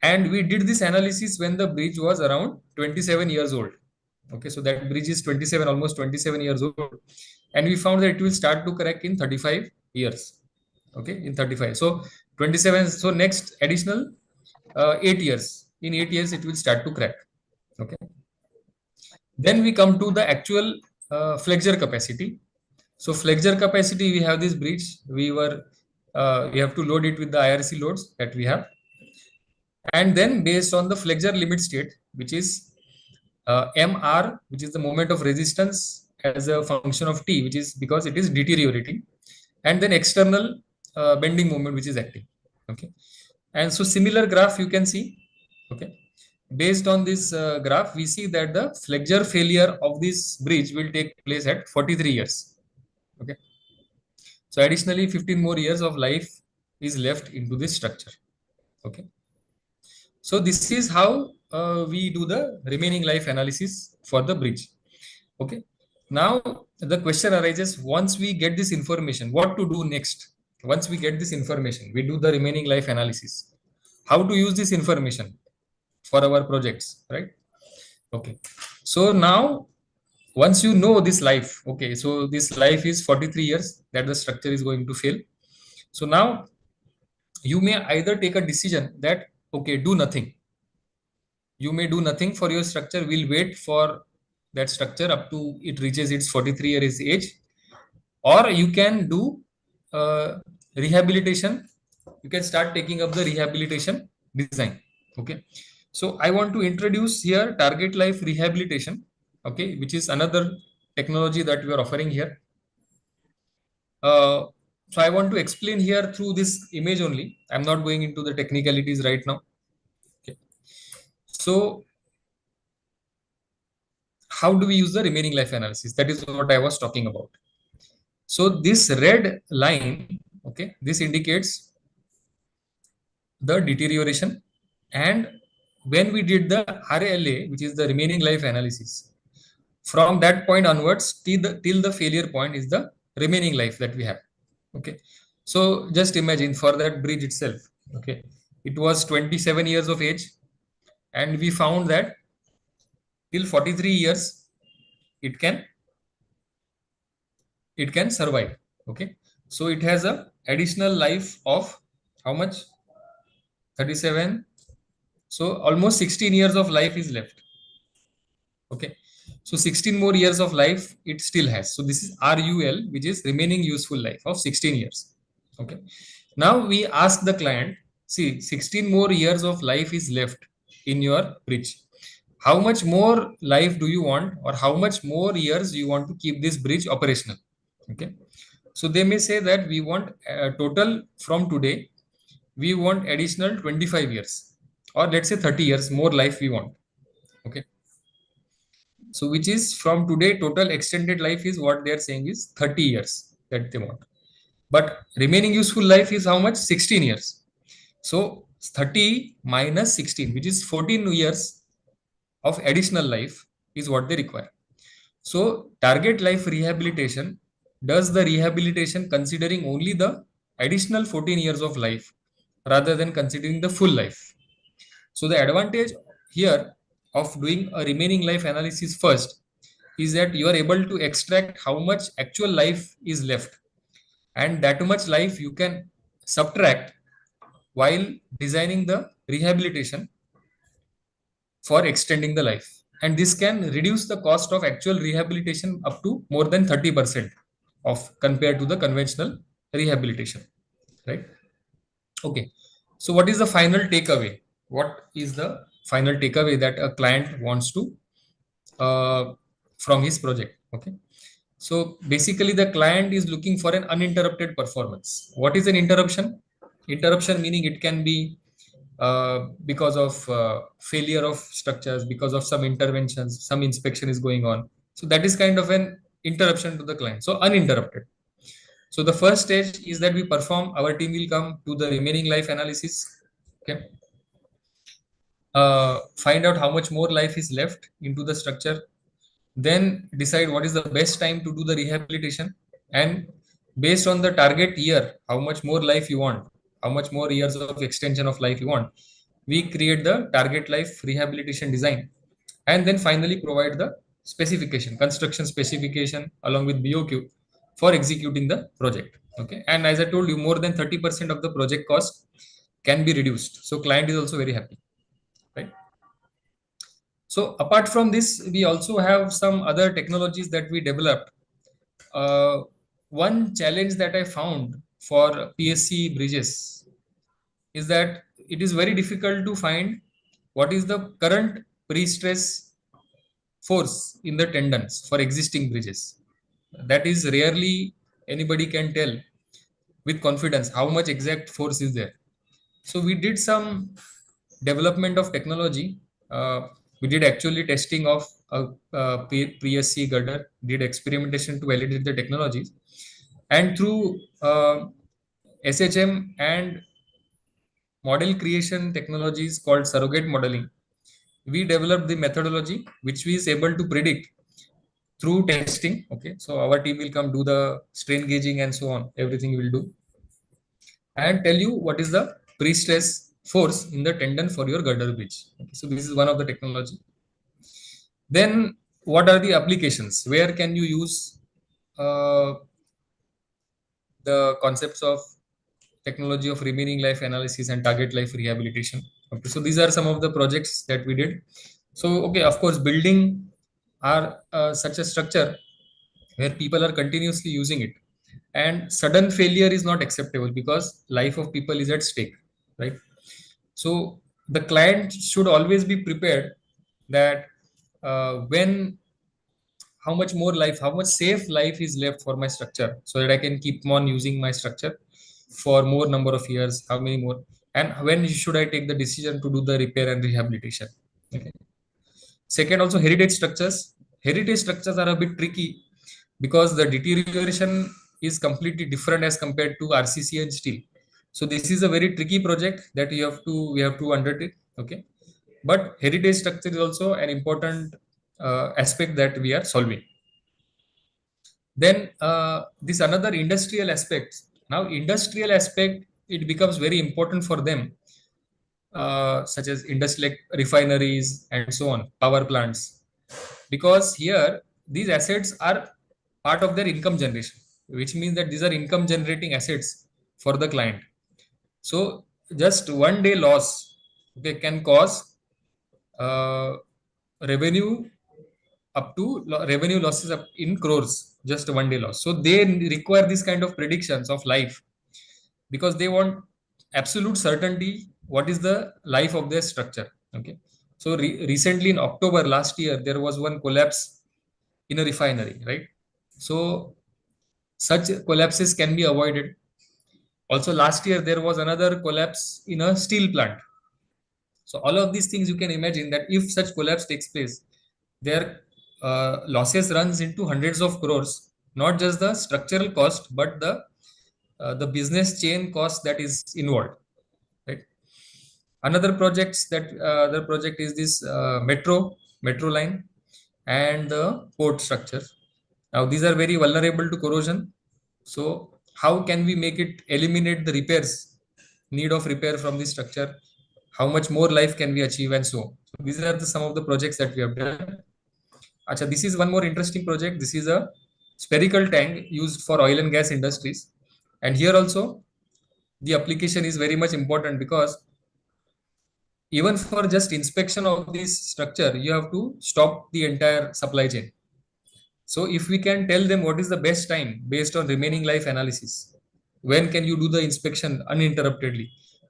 And we did this analysis when the bridge was around 27 years old. Okay. So that bridge is 27, almost 27 years old. And we found that it will start to crack in 35 years. Okay. In 35. So 27. So next additional 8 years. In 8 years, it will start to crack. Okay. Then we come to the actual flexure capacity. So flexure capacity, we have this bridge. We have to load it with the IRC loads that we have, and then based on the flexure limit state, which is MR, which is the moment of resistance as a function of T, which is because it is deteriorating, and then external bending moment, which is acting. Okay, and so similar graph you can see. Okay, based on this graph, we see that the flexure failure of this bridge will take place at 43 years. Okay, so additionally 15 more years of life is left into this structure. Okay, so this is how we do the remaining life analysis for the bridge. Okay, now the question arises, once we get this information, what to do next? Once we get this information, we do the remaining life analysis. How to use this information for our projects, right? Okay, so now once you know this life, okay, so this life is 43 years that the structure is going to fail. So now you may either take a decision that, okay, do nothing. You may do nothing for your structure. We'll wait for that structure up to it reaches its 43 years age, or you can do rehabilitation. You can start taking up the rehabilitation design. Okay, so I want to introduce here target life rehabilitation, okay, which is another technology that we are offering here. So I want to explain here through this image only. I'm not going into the technicalities right now. Okay, so how do we use the remaining life analysis? That is what I was talking about. So this red line, okay, this indicates the deterioration, and when we did the RLA, which is the remaining life analysis, from that point onwards till the failure point is the remaining life that we have. Okay, so just imagine for that bridge itself, okay, it was 27 years of age, and we found that till 43 years it can survive. Okay, so it has a additional life of how much? 37. So almost 16 years of life is left. Okay, so 16 more years of life it still has. So this is RUL, which is remaining useful life of 16 years. Okay, now we ask the client, see, 16 more years of life is left in your bridge. How much more life do you want, or how much more years you want to keep this bridge operational? Okay, so they may say that we want total from today, we want additional 25 years, or let's say 30 years more life we want. Okay, so which is from today total extended life is what they are saying is 30 years that they want, but remaining useful life is how much? 16 years. So 30 minus 16, which is 14 years of additional life is what they require. So target life rehabilitation does the rehabilitation considering only the additional 14 years of life rather than considering the full life. So the advantage here of doing a remaining life analysis first is that you are able to extract how much actual life is left, and that much life you can subtract while designing the rehabilitation, for extending the life. And this can reduce the cost of actual rehabilitation up to more than 30% of compared to the conventional rehabilitation, right? Okay. So what is the final takeaway? What is the final takeaway that a client wants to from his project? Okay. So basically, the client is looking for an uninterrupted performance. What is an interruption? Interruption meaning it can be because of failure of structures, because of some interventions, some inspection is going on. So that is kind of an interruption to the client. So uninterrupted. So the first stage is that we perform, our team will come to the remaining life analysis. Okay. Find out how much more life is left into the structure, then decide what is the best time to do the rehabilitation, and based on the target year, how much more life you want, how much more years of extension of life you want, we create the target life rehabilitation design, and then finally provide the specification, construction specification along with BOQ for executing the project. Okay, and as I told you, more than 30% of the project cost can be reduced, so client is also very happy, right? So apart from this, we also have some other technologies that we developed. Uh, One challenge that I found for PSC bridges is that it is very difficult to find what is the current pre-stress force in the tendons for existing bridges. That is rarely anybody can tell with confidence how much exact force is there. So we did some development of technology. We did actually testing of a PSC girder, did experimentation to validate the technologies, and through SHM and model creation technologies called surrogate modeling, we developed the methodology which we is able to predict through testing. Okay, so our team will come do the strain gauging and so on. Everything we will do and tell you what is the pre-stress force in the tendon for your girder bridge. Okay, so this is one of the technology. Then what are the applications? Where can you use the concepts of technology of remaining life analysis and target life rehabilitation? Okay, so these are some of the projects that we did. So okay, of course, building are such a structure where people are continuously using it, and sudden failure is not acceptable because life of people is at stake, right? So the client should always be prepared that when how much more life, how much safe life is left for my structure, so that I can keep on using my structure for more number of years, how many more, and when should I take the decision to do the repair and rehabilitation. Okay. Second, also heritage structures. Heritage structures are a bit tricky because the deterioration is completely different as compared to RCC and steel. So this is a very tricky project that we have to undertake. Okay, but heritage structure is also an important aspect that we are solving. Then this another industrial aspect. Now industrial aspect, it becomes very important for them, such as industry like refineries and so on, power plants, because here these assets are part of their income generation, which means that these are income generating assets for the client. So just one day loss, okay, can cause uh, revenue up to revenue losses up in crores, just one day loss. So they require this kind of predictions of life because they want absolute certainty what is the life of their structure. Okay, so recently in October last year there was one collapse in a refinery, right? So such collapses can be avoided. Also last year there was another collapse in a steel plant. So all of these things, you can imagine that if such collapse takes place, their losses runs into hundreds of crores, not just the structural cost but the business chain cost that is involved, right? Another project is this metro line and the port structure. Now these are very vulnerable to corrosion. So how can we make it eliminate the repairs, need of repair from the structure, how much more life can we achieve, and so on. So these are some of the projects that we have done. Acha, this is one more interesting project. This is a spherical tank used for oil and gas industries, and here also the application is very much important because even for just inspection of this structure, you have to stop the entire supply chain. So if we can tell them what is the best time based on remaining life analysis, when can you do the inspection uninterruptedly,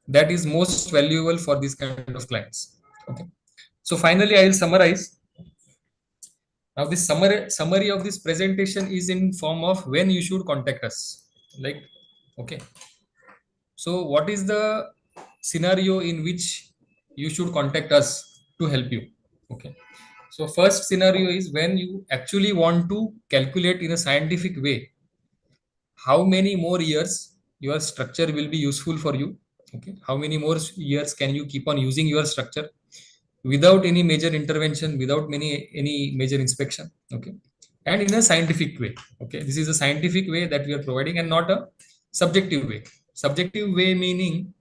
that is most valuable for these kind of clients. Okay. So finally, I will summarize. Now, this summary of this presentation is in form of when you should contact us. Like, okay. So what is the scenario in which you should contact us to help you? Okay. So first scenario is when you actually want to calculate in a scientific way how many more years your structure will be useful for you. Okay. How many more years can you keep on using your structure without any major intervention, without any major inspection. Okay. And in a scientific way. Okay. This is a scientific way that we are providing and not a subjective way. Subjective way meaning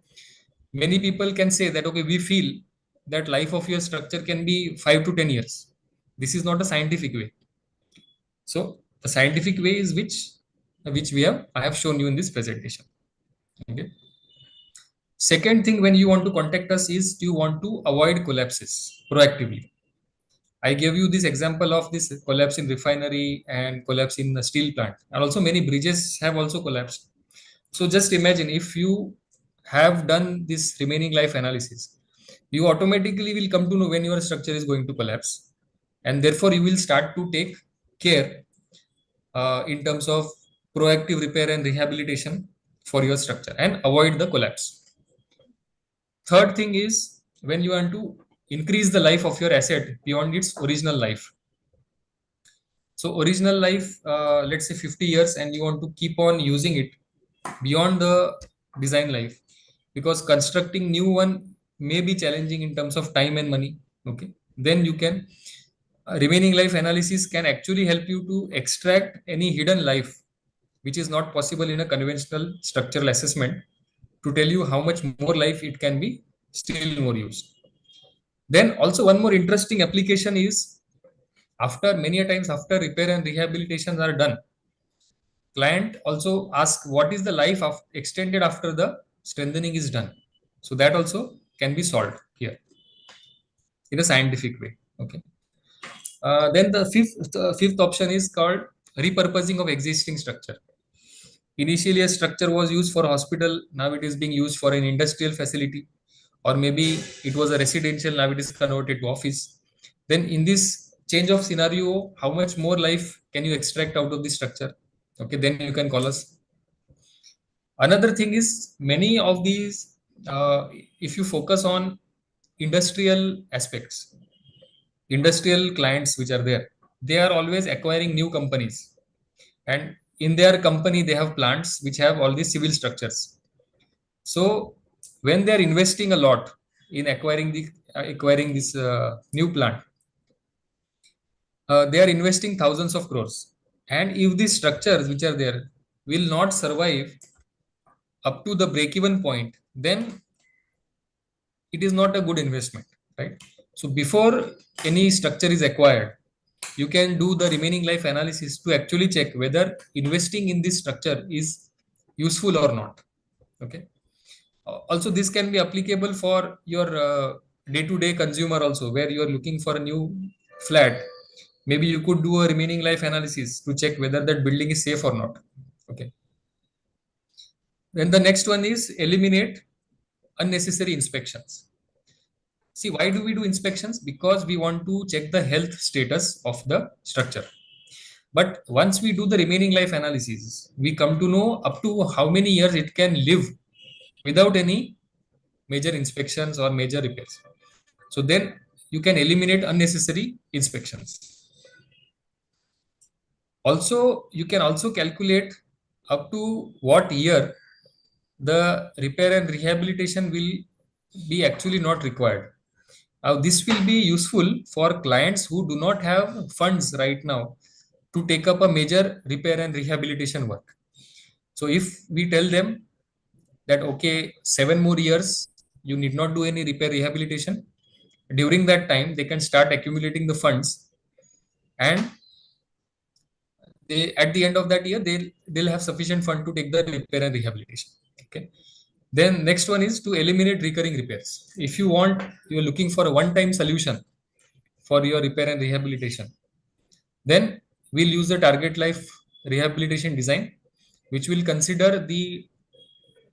many people can say that, okay, we feel that life of your structure can be 5 to 10 years. This is not a scientific way. So the scientific way is which I have shown you in this presentation. Okay. Second thing, when you want to contact us, is you want to avoid collapses proactively. I gave you this example of this collapse in refinery and collapse in the steel plant, and also many bridges have also collapsed. So just imagine if you have done this remaining life analysis, you automatically will come to know when your structure is going to collapse, and therefore you will start to take care in terms of proactive repair and rehabilitation for your structure and avoid the collapse. Third thing is when you want to increase the life of your asset beyond its original life. So original life, let's say 50 years, and you want to keep on using it beyond the design life, because constructing new one may be challenging in terms of time and money. Okay. Then you can, remaining life analysis can actually help you to extract any hidden life, which is not possible in a conventional structural assessment, to tell you how much more life it can be still more used. Then also one more interesting application is after many a times after repair and rehabilitations are done, client also ask what is the life of extended after the strengthening is done. So that also can be solved here in a scientific way. Okay. Then the fifth option is called repurposing of existing structure. Initially, a structure was used for hospital. Now it is being used for an industrial facility, or maybe it was a residential. Now it is converted to office. Then in this change of scenario, how much more life can you extract out of the structure? Okay, then you can call us. Another thing is many of these, if you focus on industrial aspects, industrial clients which are there, they are always acquiring new companies, and in their company they have plants which have all these civil structures. So when they are investing a lot in acquiring this new plant, they are investing thousands of crores, and if these structures which are there will not survive up to the break even point, then it is not a good investment, right? So before any structure is acquired, you can do the remaining life analysis to actually check whether investing in this structure is useful or not. Okay. Also this can be applicable for your day-to-day consumer also, where you are looking for a new flat. Maybe you could do a remaining life analysis to check whether that building is safe or not. Okay. Then the next one is eliminate unnecessary inspections. See, why do we do inspections? Because we want to check the health status of the structure. But once we do the remaining life analysis, we come to know up to how many years it can live without any major inspections or major repairs. So then you can eliminate unnecessary inspections. Also, you can also calculate up to what year the repair and rehabilitation will be actually not required. Now, this will be useful for clients who do not have funds right now to take up a major repair and rehabilitation work. So if we tell them that, okay, 7 more years, you need not do any repair rehabilitation, during that time, they can start accumulating the funds, and they, at the end of that year, they'll have sufficient fund to take the repair and rehabilitation. Okay. Then next one is to eliminate recurring repairs. If you want, you are looking for a one-time solution for your repair and rehabilitation, then we'll use the target life rehabilitation design, which will consider the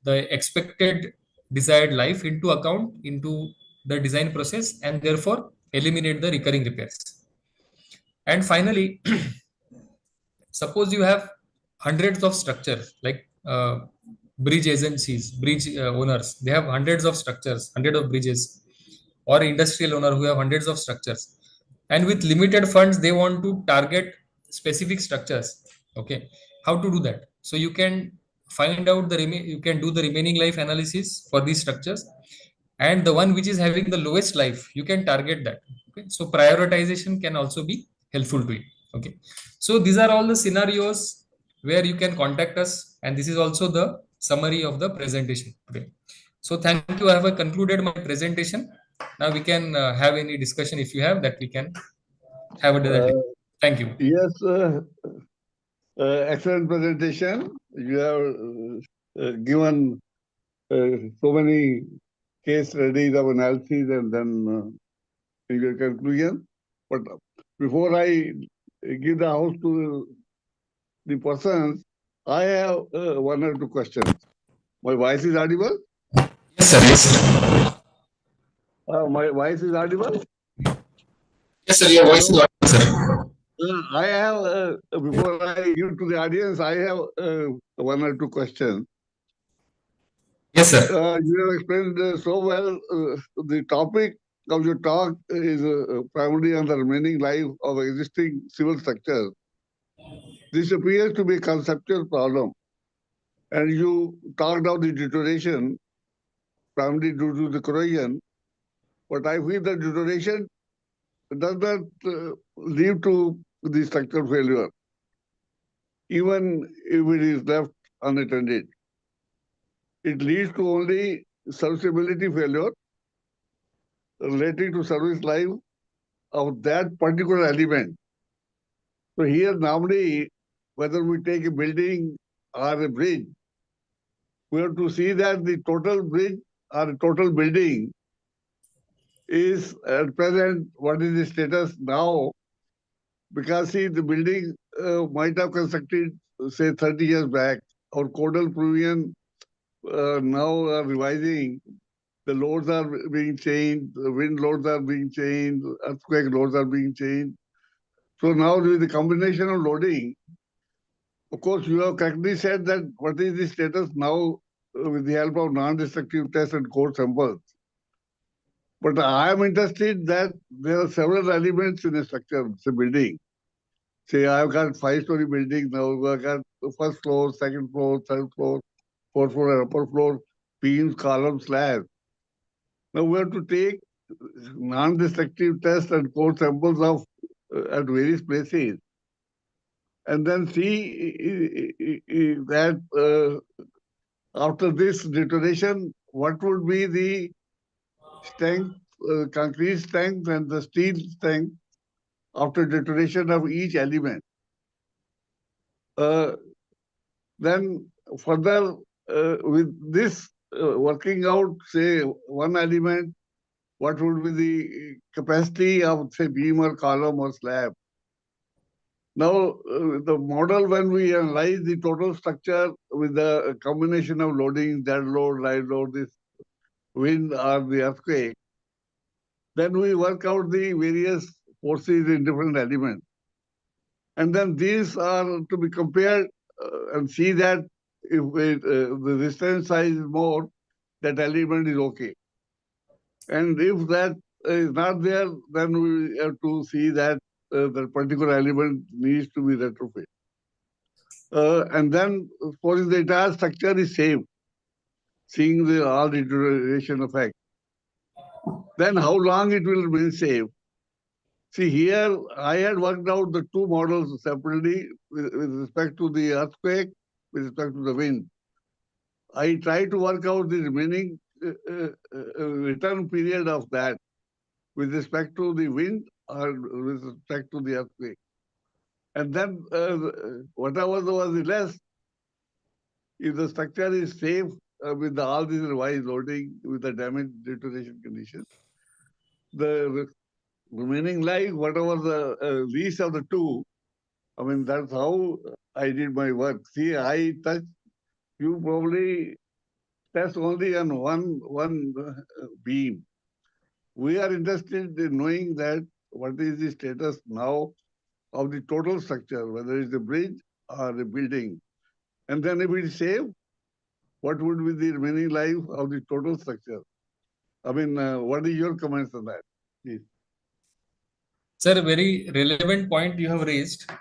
expected desired life into account into the design process, and therefore eliminate the recurring repairs. And finally, suppose you have hundreds of structures like bridge agencies, bridge owners, they have hundreds of structures, hundred of bridges, or industrial owner who have hundreds of structures, and with limited funds they want to target specific structures. Okay, how to do that? So you can find out you can do the remaining life analysis for these structures, and the one which is having the lowest life, you can target that. Okay, so prioritization can also be helpful to you. Okay, so these are all the scenarios where you can contact us, and this is also the summary of the presentation today. So thank you, I have concluded my presentation. Now we can have any discussion if you have, that we can have a thank you. Yes, excellent presentation. You have given so many case studies of analysis and then your conclusion. But before I give the house to the persons, I have one or two questions. My voice is audible? Yes, sir. Yes, sir. My voice is audible? Yes, sir. Your voice is audible, sir. I have, before I give to the audience, I have one or two questions. Yes, sir. You have explained so well. The topic of your talk is primarily on the remaining life of existing civil structures. This appears to be a conceptual problem. And you talked about the deterioration, primarily due to the corrosion. But I feel that deterioration does not lead to the structural failure, even if it is left unattended. It leads to only serviceability failure relating to service life of that particular element. So here normally, whether we take a building or a bridge, we have to see that the total bridge or total building is at present, what is the status now? Because see, the building might have constructed, say, 30 years back. Our codal provision now are revising. The loads are being changed, the wind loads are being changed, earthquake loads are being changed. So now with the combination of loading, of course, you have correctly said that what is the status now with the help of non-destructive tests and core samples. But I am interested that there are several elements in a structure, say building. Say I've got 5-story building now, I've got the first floor, second floor, third floor, fourth floor, and upper floor, beams, columns, slabs. Now we have to take non-destructive tests and core samples of at various places, and then see that after this deterioration, what would be the strength, concrete strength and the steel strength after deterioration of each element. Then further, with this working out, say, one element, what would be the capacity of, say, beam or column or slab? Now, the model, when we analyze the total structure with the combination of loading, dead load, live load, this wind or the earthquake, then we work out the various forces in different elements. And then these are to be compared and see that if the resistance size is more, that element is okay. And if that is not there, then we have to see that that particular element needs to be retrofit. And then, suppose the entire structure is saved, seeing the all deterioration effect, then how long it will remain safe? See, here I had worked out the two models separately with respect to the earthquake, with respect to the wind. I tried to work out the remaining return period of that with respect to the wind or with respect to the earthquake. And then whatever was the less, if the structure is safe with all these revised loading with the damage deterioration condition, the remaining life, whatever the least of the two, I mean, that's how I did my work. See, I touch, you probably test only on one beam. We are interested in knowing that what is the status now of the total structure, whether it's a bridge or a building. And then if it is safe, what would be the remaining life of the total structure? I mean, what is your comments on that, please? Sir, a very relevant point you have raised.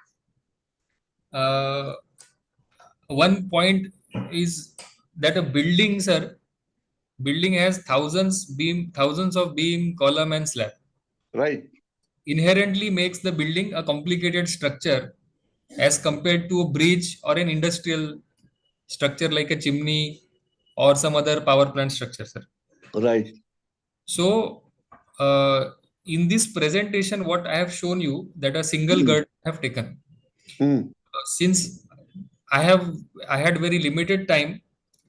One point is that a building, sir, building has thousands of beam, column, and slab. Right. Inherently makes the building a complicated structure as compared to a bridge or an industrial structure like a chimney or some other power plant structure, sir. Right. So, in this presentation, what I have shown you that a single girder I have taken. Since I had very limited time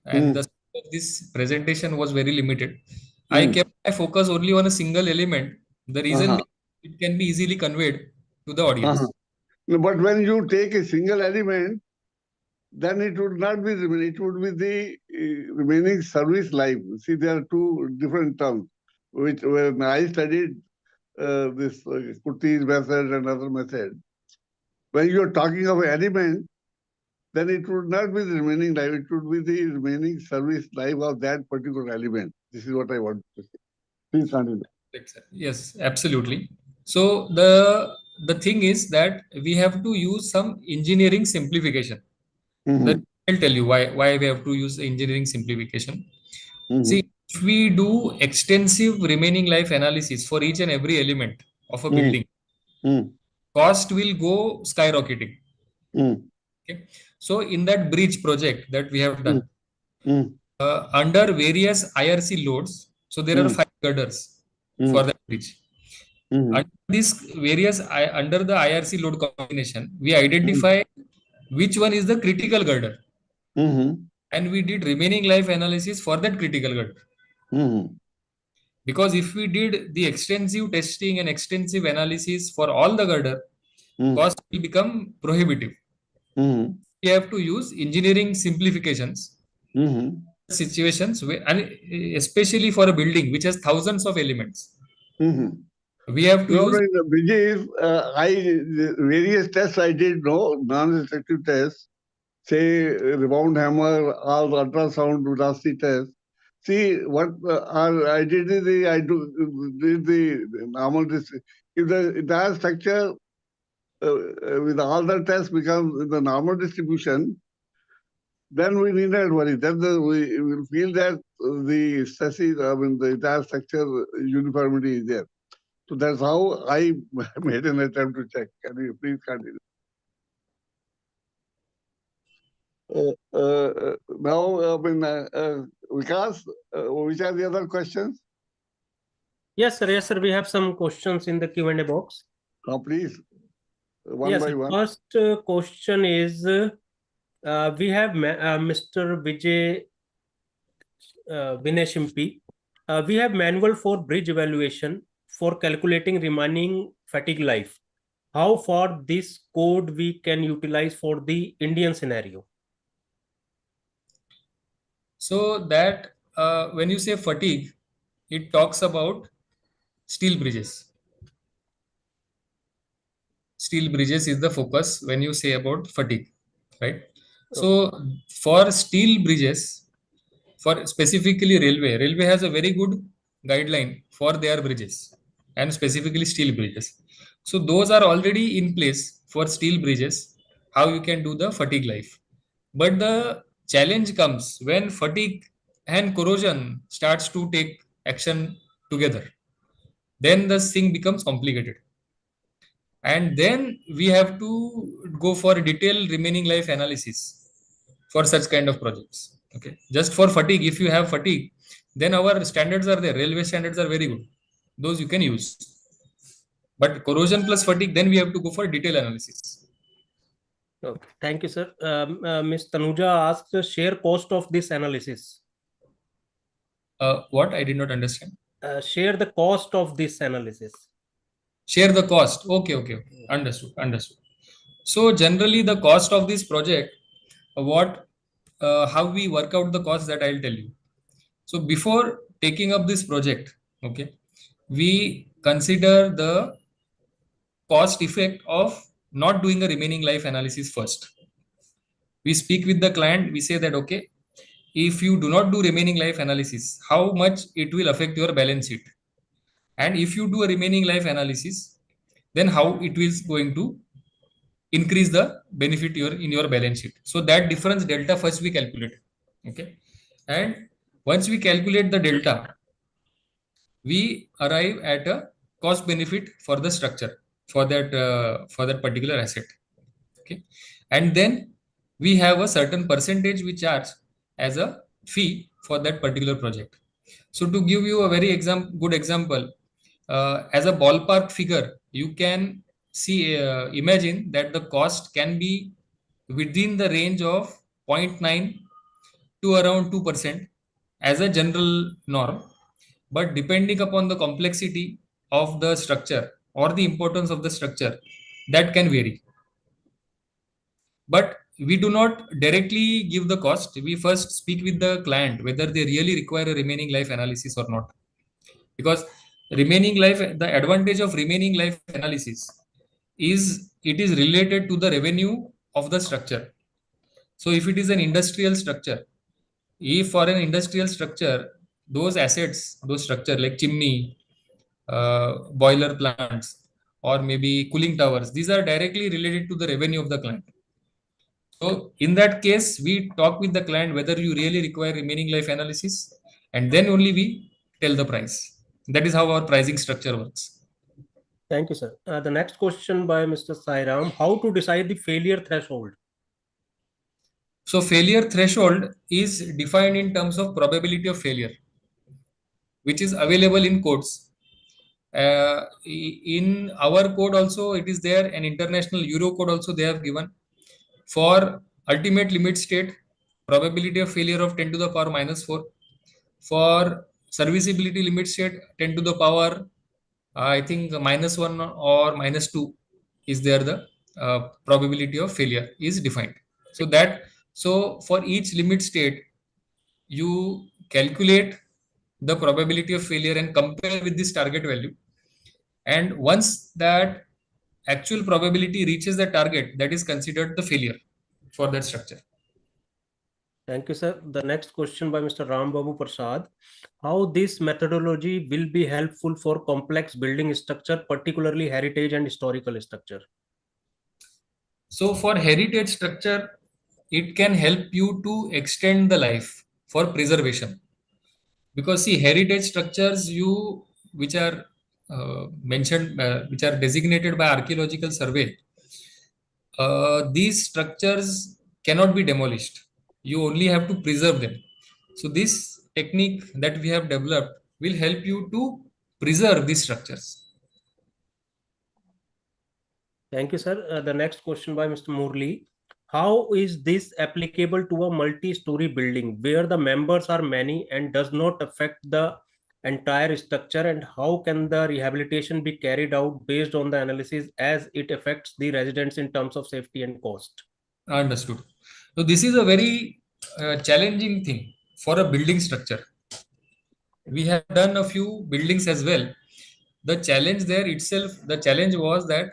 and the scope of this presentation was very limited, I kept my focus only on a single element. The reason it can be easily conveyed to the audience. No, but when you take a single element, then it would not be remaining. It would be the remaining service life. See, there are two different terms. Which when I studied this Kurti's method and other method, when you are talking of an element, then it would not be the remaining life. It would be the remaining service life of that particular element. This is what I want to say. Please continue. Yes, absolutely. So the thing is that we have to use some engineering simplification. I'll tell you why we have to use engineering simplification. See, if we do extensive remaining life analysis for each and every element of a building, cost will go skyrocketing. Okay. So in that bridge project that we have done, under various IRC loads, so there are 5 girders for that bridge. Under this under the IRC load combination, we identify which one is the critical girder. And we did remaining life analysis for that critical girder. Because if we did the extensive testing and extensive analysis for all the girder, cost will become prohibitive. We have to use engineering simplifications. Situations where, and especially for a building which has thousands of elements, we have to use the bridges. Various tests I did, non-destructive tests, say rebound hammer, all the ultrasound velocity tests. See what I did the normal if the entire structure with all the tests becomes the normal distribution, then we need not worry. Then we will feel that the chassis, the entire structure uniformity is there. So that's how I made an attempt to check. Can you please continue? Now, Vikas, which are the other questions? Yes, sir. Yes, sir. We have some questions in the Q&A box. Please, one by one. First question is, we have Mr. Vijay Vineshimpi. We have manual for bridge evaluation for calculating remaining fatigue life. How far this code we can utilize for the Indian scenario? So that when you say fatigue, it talks about steel bridges. Steel bridges is the focus when you say about fatigue, right? So for steel bridges, for specifically railway has a very good guideline for their bridges and specifically steel bridges. So those are already in place for steel bridges, how you can do the fatigue life. But the challenge comes when fatigue and corrosion starts to take action together. Then the thing becomes complicated. And then we have to go for a detailed remaining life analysis for such kind of projects. Okay. Just for fatigue, if you have fatigue, then our standards are there. Railway standards are very good. Those you can use. But corrosion plus fatigue, then we have to go for detailed analysis. Okay. Thank you, sir. Ms. Tanuja asked the share cost of this analysis. What? I did not understand. Share the cost of this analysis. Share the cost. Okay. Understood. So generally the cost of this project, how we work out the cost, that I'll tell you. So before taking up this project, okay, we consider the cost effect of not doing a remaining life analysis first. We speak with the client, we say that, okay, if you do not do remaining life analysis, how much it will affect your balance sheet? And if you do a remaining life analysis, then how it is going to increase the benefit in your balance sheet. So that difference delta first we calculate. Okay. And once we calculate the delta, we arrive at a cost benefit for the structure for that particular asset. Okay. And then we have a certain percentage we charge as a fee for that particular project. So to give you a very good example, as a ballpark figure, you can imagine that the cost can be within the range of 0.9 to around 2% as a general norm. But depending upon the complexity of the structure or the importance of the structure, that can vary. But we do not directly give the cost. We first speak with the client whether they really require a remaining life analysis or not. Because the advantage of remaining life analysis is it is related to the revenue of the structure. So if it is an industrial structure, if for an industrial structure, those assets, those structure like chimney, boiler plants, or maybe cooling towers, these are directly related to the revenue of the client. So in that case, we talk with the client whether you really require remaining life analysis, and then only we tell the price. That is how our pricing structure works. Thank you, sir. The next question by Mr. Sairam: how to decide the failure threshold? So failure threshold is defined in terms of probability of failure, which is available in codes. In our code also it is there, an international Euro code also they have given. For ultimate limit state, probability of failure of 10 to the power minus 4. For serviceability limit state, 10 to the power, I think minus 1 or minus 2 is there, the probability of failure is defined. So for each limit state, you calculate the probability of failure and compare with this target value. And once that actual probability reaches the target, that is considered the failure for that structure. Thank you, sir. The next question by Mr. Ram Babu Prasad: how this methodology will be helpful for complex building structure, particularly heritage and historical structure? So for heritage structure, it can help you to extend the life for preservation. Because see, heritage structures which are mentioned, which are designated by archaeological survey, these structures cannot be demolished. You only have to preserve them. So this technique that we have developed will help you to preserve these structures. Thank you, sir. The next question by Mr. Murli: how is this applicable to a multi-story building where the members are many and does not affect the entire structure, and how can the rehabilitation be carried out based on the analysis as it affects the residents in terms of safety and cost? Understood. So this is a very challenging thing for a building structure. We have done a few buildings as well. The challenge there itself, the challenge was that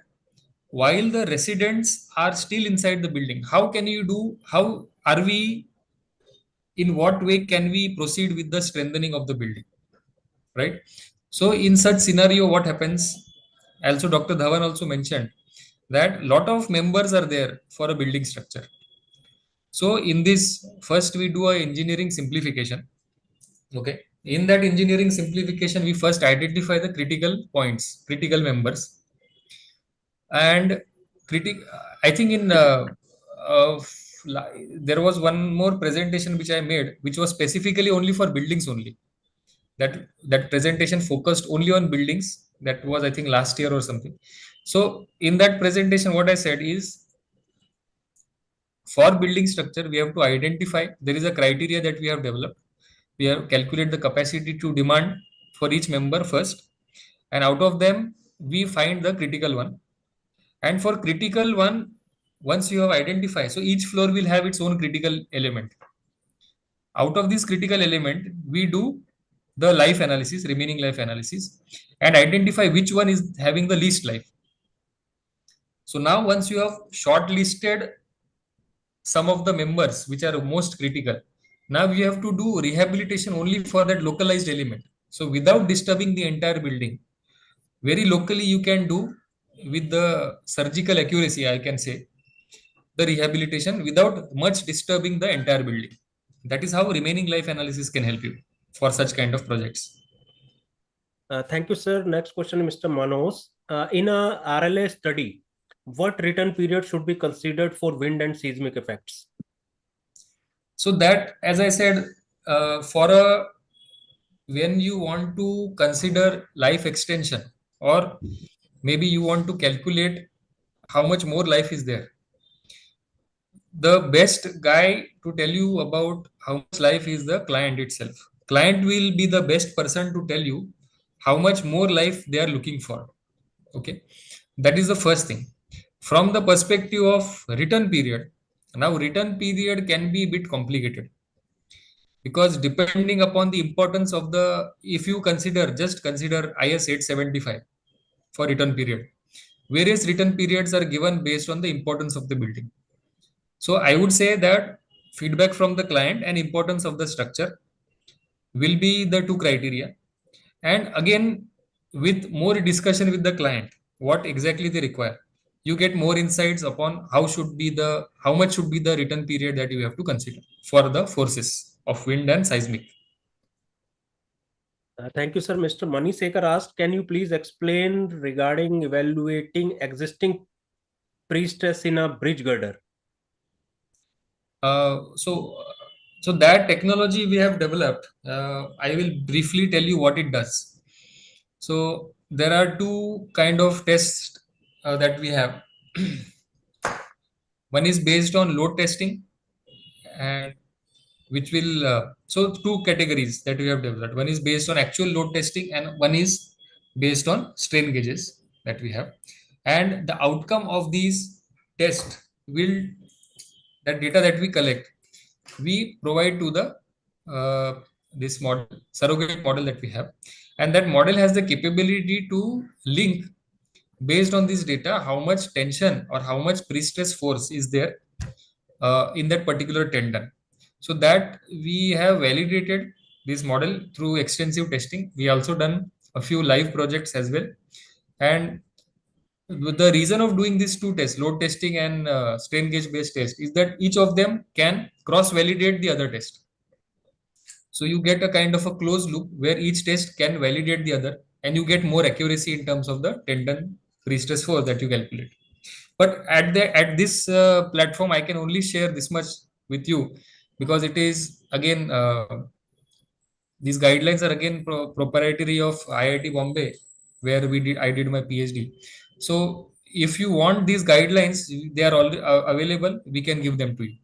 while the residents are still inside the building, how are we, in what way can we proceed with the strengthening of the building, right? So in such scenario, what happens, also Dr. Dhawan also mentioned that lot of members are there for a building structure. So in this, first we do a engineering simplification. Okay. In that engineering simplification, we first identify the critical points, critical members, and I think uh, there was one more presentation which I made, which was specifically only for buildings only. That presentation focused only on buildings. That was, I think, last year or something. So in that presentation, what I said is, for building structure, we have to identify, there is a criteria that we have developed. We have calculate the capacity to demand for each member first, and out of them we find the critical one. And for critical one, once you have identified, so each floor will have its own critical element. Out of this critical element, we do the life analysis, remaining life analysis, and identify which one is having the least life. So now once you have shortlisted some of the members which are most critical, now you have to do rehabilitation only for that localized element. So without disturbing the entire building, very locally you can do with the surgical accuracy, I can say, the rehabilitation without much disturbing the entire building. That is how remaining life analysis can help you for such kind of projects. Thank you, sir. Next question, Mr. Manos. In a RLA study, what return period should be considered for wind and seismic effects? So that, as I said, for a when you want to consider life extension, or maybe you want to calculate how much more life is there, the best guy to tell you about how much life is the client itself. Client will be the best person to tell you how much more life they are looking for. Okay, that is the first thing. From the perspective of return period, now return period can be a bit complicated, because depending upon the importance of the, if you consider IS 875 for return period, various return periods are given based on the importance of the building. So I would say that feedback from the client and importance of the structure will be the two criteria. And again, with more discussion with the client, what exactly they require, you get more insights upon how much should be the return period that you have to consider for the forces of wind and seismic. Thank you, sir. Mr. Manisekar asked, can you please explain regarding evaluating existing pre-stress in a bridge girder? So that technology we have developed, I will briefly tell you what it does. So there are two kind of tests that we have. One is based on load testing, and which will so two categories that we have developed. One is based on actual load testing, and one is based on strain gauges that we have. And the outcome of these tests will, that data that we collect, we provide to the this model, surrogate model that we have, and that model has the capability to link based on this data how much tension or how much pre-stress force is there in that particular tendon. So that we have validated this model through extensive testing. We also done a few live projects as well, and the reason of doing these two tests, load testing and strain gauge based test, is that each of them can cross validate the other test. So you get a kind of a closed loop where each test can validate the other, and you get more accuracy in terms of the tendon pre-stress force that you calculate. But at this platform, I can only share this much with you, because it is again these guidelines are again proprietary of IIT Bombay, where I did my PhD. So if you want these guidelines, they are all available. We can give them to you.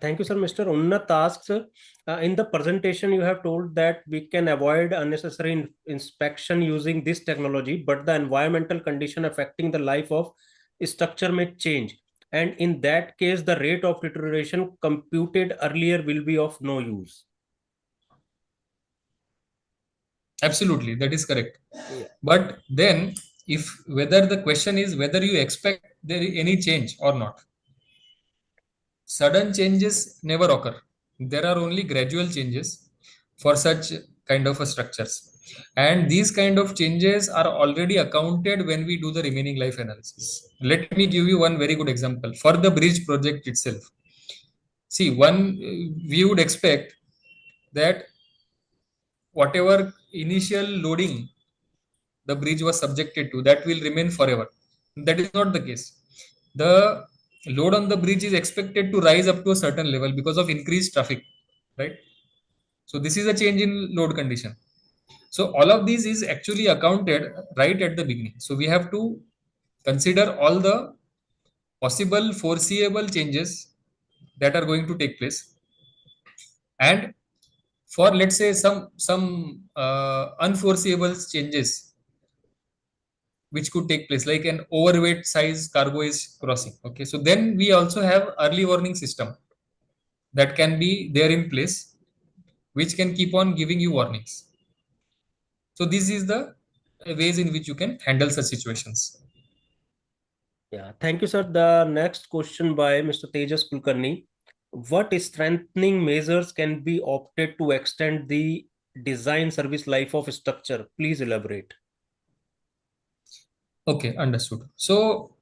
Thank you, sir. Mr. Unnat asks, in the presentation, you have told that we can avoid unnecessary inspection using this technology, but the environmental condition affecting the life of structure may change. And in that case, the rate of deterioration computed earlier will be of no use. Absolutely, that is correct. Yeah. But then, if whether the question is whether you expect there any change or not, sudden changes never occur. There are only gradual changes for such kind of a structures, and these kind of changes are already accounted when we do the remaining life analysis. Let me give you one very good example for the bridge project itself. See, we would expect that whatever initial loading the bridge was subjected to, that will remain forever. That is not the case. The load on the bridge is expected to rise up to a certain level because of increased traffic, right? So this is a change in load condition. So all of these is actually accounted right at the beginning. So we have to consider all the possible foreseeable changes that are going to take place, and for, let's say, some unforeseeable changes which could take place, like an overweight size cargo is crossing. Okay, so then we also have early warning system that can be there in place, which can keep on giving you warnings. So this is the ways in which you can handle such situations. Yeah, thank you, sir. The next question by Mr. Tejas Kulkarni. What strengthening measures can be opted to extend the design service life of structure? Please elaborate. Okay, understood. So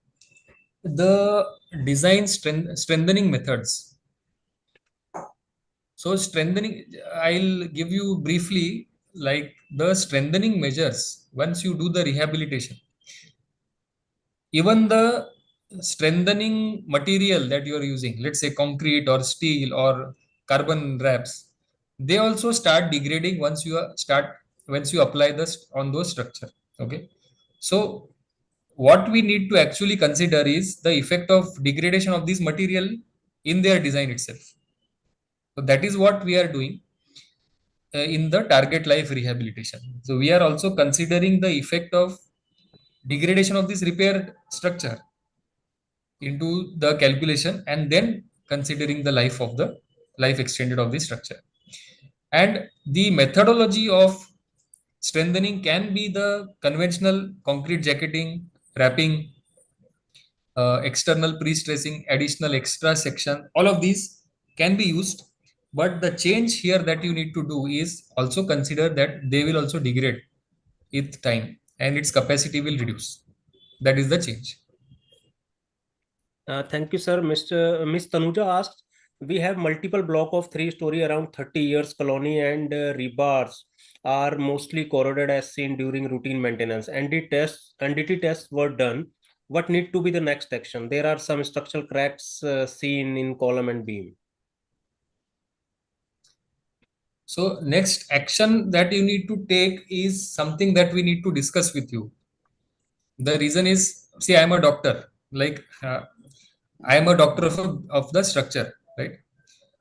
the design strengthening methods. So strengthening, I'll give you briefly like the strengthening measures once you do the rehabilitation. Even the strengthening material that you are using, let's say concrete or steel or carbon wraps, they also start degrading once you apply this on those structure. Okay, so what we need to actually consider is the effect of degradation of this material in their design itself. So that is what we are doing in the target life rehabilitation. So we are also considering the effect of degradation of this repaired structure into the calculation, and then considering the life extended of the structure. And the methodology of strengthening can be the conventional concrete jacketing, wrapping, external pre-stressing, additional extra section, all of these can be used. But the change here that you need to do is also consider that they will also degrade with time and its capacity will reduce. That is the change. Thank you, sir. Miss Tanuja asked, we have multiple block of 3-story around 30 years colony and rebars are mostly corroded as seen during routine maintenance. NDT tests were done. What need to be the next action? There are some structural cracks seen in column and beam. So next action that you need to take is something that we need to discuss with you. The reason is, see, I am a doctor. Like I am a doctor of the structure, right?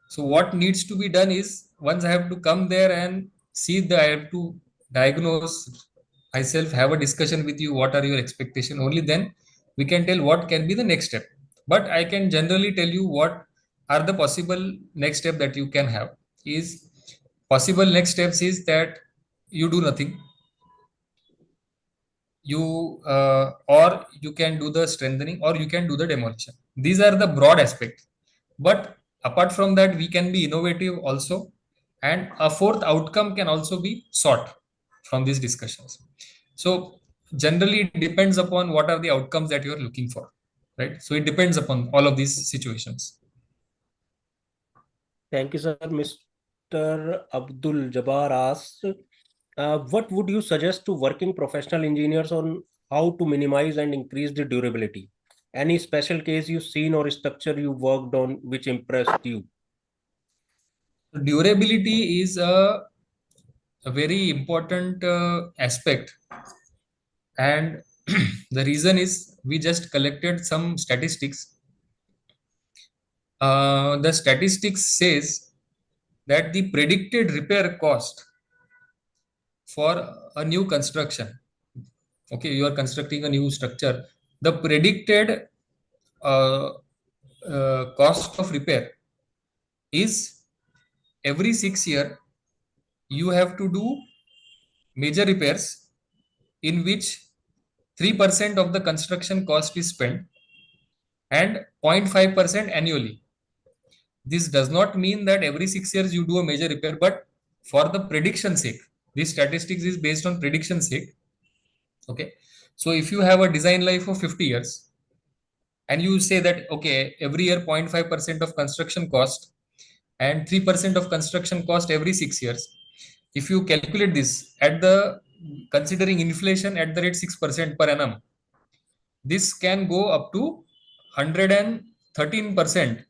So what needs to be done is, once I have to come there and I have to diagnose myself, have a discussion with you. What are your expectation? Only then we can tell what can be the next step. But I can generally tell you what are the possible next step that you can have. Is possible next steps is that you do nothing, or you can do the strengthening, or you can do the demolition. These are the broad aspects, but apart from that we can be innovative also, and a fourth outcome can also be sought from these discussions. So generally it depends upon what are the outcomes that you are looking for, right? So it depends upon all of these situations. Thank you, sir. Mr. Abdul Jabbar asked, what would you suggest to working professional engineers on how to minimize and increase the durability? Any special case you've seen or structure you worked on which impressed you? Durability is a very important aspect, and the reason is we just collected some statistics. The statistics says that the predicted repair cost for a new construction, okay, you are constructing a new structure, the predicted uh, cost of repair is every 6 year you have to do major repairs in which 3% of the construction cost is spent and 0.5% annually. This does not mean that every 6 years you do a major repair, but for the prediction sake, this statistics is based on prediction sake. Okay. So if you have a design life of 50 years and you say that, okay, every year 0.5% of construction cost and 3% of construction cost every 6 years, if you calculate this at the considering inflation at the rate 6% per annum, this can go up to 113%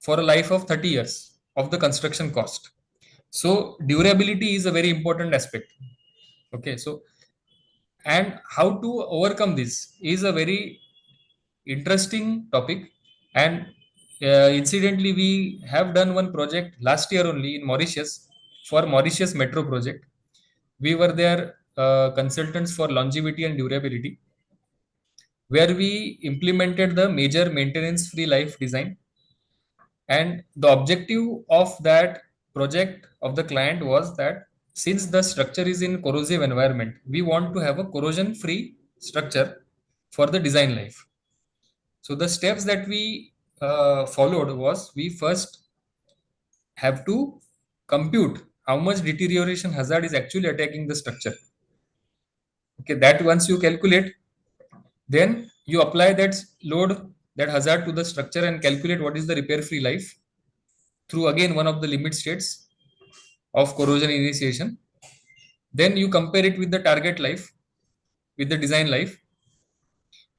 for a life of 30 years of the construction cost. So durability is a very important aspect. Okay, so and how to overcome this is a very interesting topic, and incidentally, we have done one project last year only in Mauritius for Mauritius Metro project. We were there consultants for longevity and durability, where we implemented the major maintenance free life design. And the objective of that project of the client was that since the structure is in corrosive environment, we want to have a corrosion free structure for the design life. So the steps that we followed was, we first have to compute how much deterioration hazard is actually attacking the structure. Okay, that once you calculate, then you apply that load, that hazard to the structure and calculate what is the repair free life through again one of the limit states of corrosion initiation. Then you compare it with the target life, with the design life.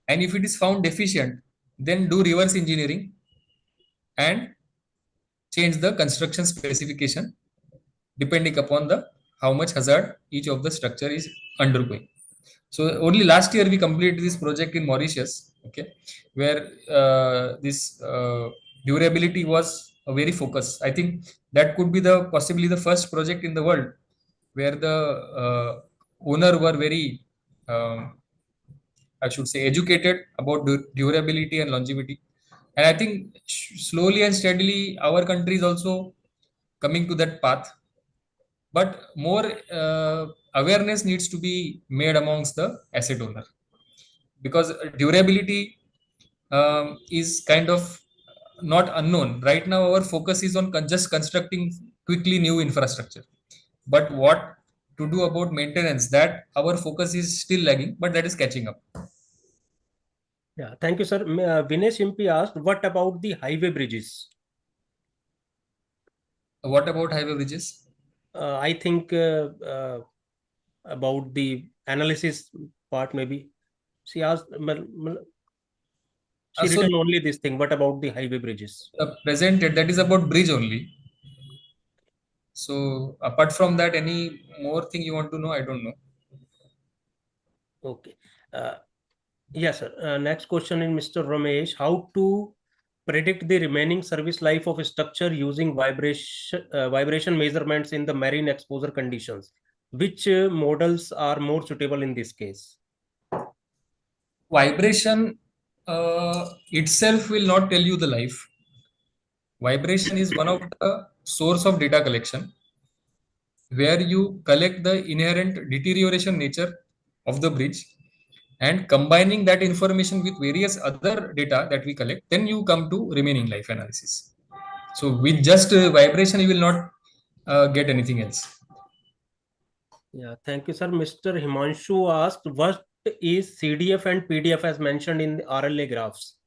And if it is found deficient, then do reverse engineering and change the construction specification depending upon the how much hazard each of the structure is undergoing. So only last year we completed this project in Mauritius, okay, where this durability was a very focus. I think that could be the possibly the first project in the world where the owner were very, I should say, educated about durability and longevity. And I think slowly and steadily our country is also coming to that path. But more awareness needs to be made amongst the asset owner, because durability is kind of not unknown. Right now, our focus is on just constructing quickly new infrastructure. But what to do about maintenance, that our focus is still lagging, but that is catching up. Yeah, thank you, sir. Vinesh MP asked, what about the highway bridges? What about highway bridges? I think about the analysis part, maybe. She asked, she So written only this thing. What about the highway bridges? presented, that is about bridge only. So apart from that, any more thing you want to know? I don't know. Okay. Yes, sir. Next question is Mr. Ramesh. How to predict the remaining service life of a structure using vibration measurements in the marine exposure conditions? Which models are more suitable in this case? Vibration itself will not tell you the life. Vibration is one of the source of data collection, where you collect the inherent deterioration nature of the bridge, and combining that information with various other data that we collect, then you come to remaining life analysis. So with just vibration, you will not get anything else. Yeah, thank you, sir. Mr. Himanshu asked, what is CDF and PDF as mentioned in the RLA graphs?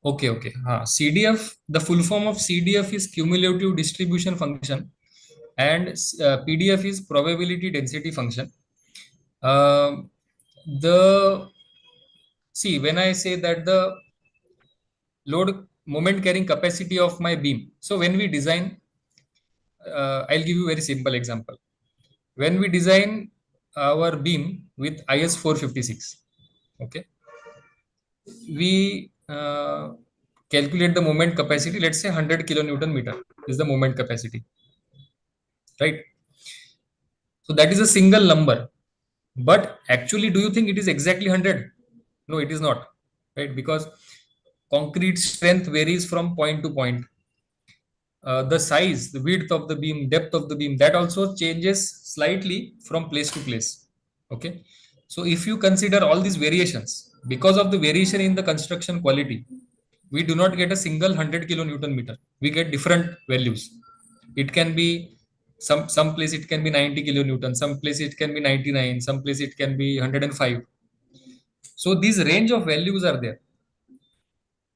Okay. CDF, the full form of CDF is cumulative distribution function, and PDF is probability density function. The See, when I say that the load moment carrying capacity of my beam, so when we design, I'll give you a very simple example. When we design our beam with IS 456, okay, we calculate the moment capacity. Let's say 100 kilonewton meter is the moment capacity, right? So that is a single number. But actually, do you think it is exactly 100? No, it is not, right? Because concrete strength varies from point to point. The size, the width of the beam, depth of the beam, that also changes slightly from place to place. Okay. So if you consider all these variations, because of the variation in the construction quality, we do not get a single 100 kilonewton meter. We get different values. It can be some place it can be 90 kilonewton, some place it can be 99, some place it can be 105. So these range of values are there.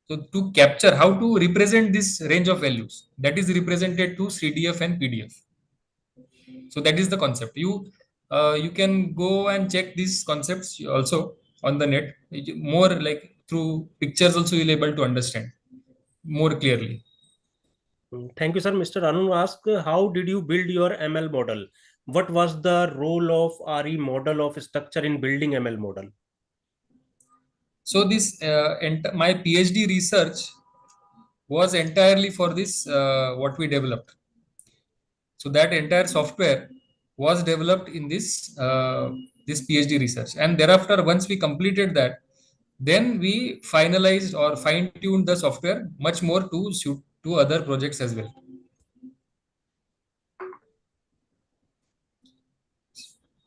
So to capture how to represent this range of values, that is represented to CDF and PDF. So that is the concept. You can go and check these concepts also on the net. More like through pictures also you'll able to understand more clearly. Thank you, sir. Mr. Arun asked, how did you build your ML model? What was the role of RE model of structure in building ML model? So this my PhD research was entirely for this what we developed. So that entire software was developed in this PhD research, and thereafter, once we completed that, then we finalized or fine-tuned the software much more to suit to other projects as well.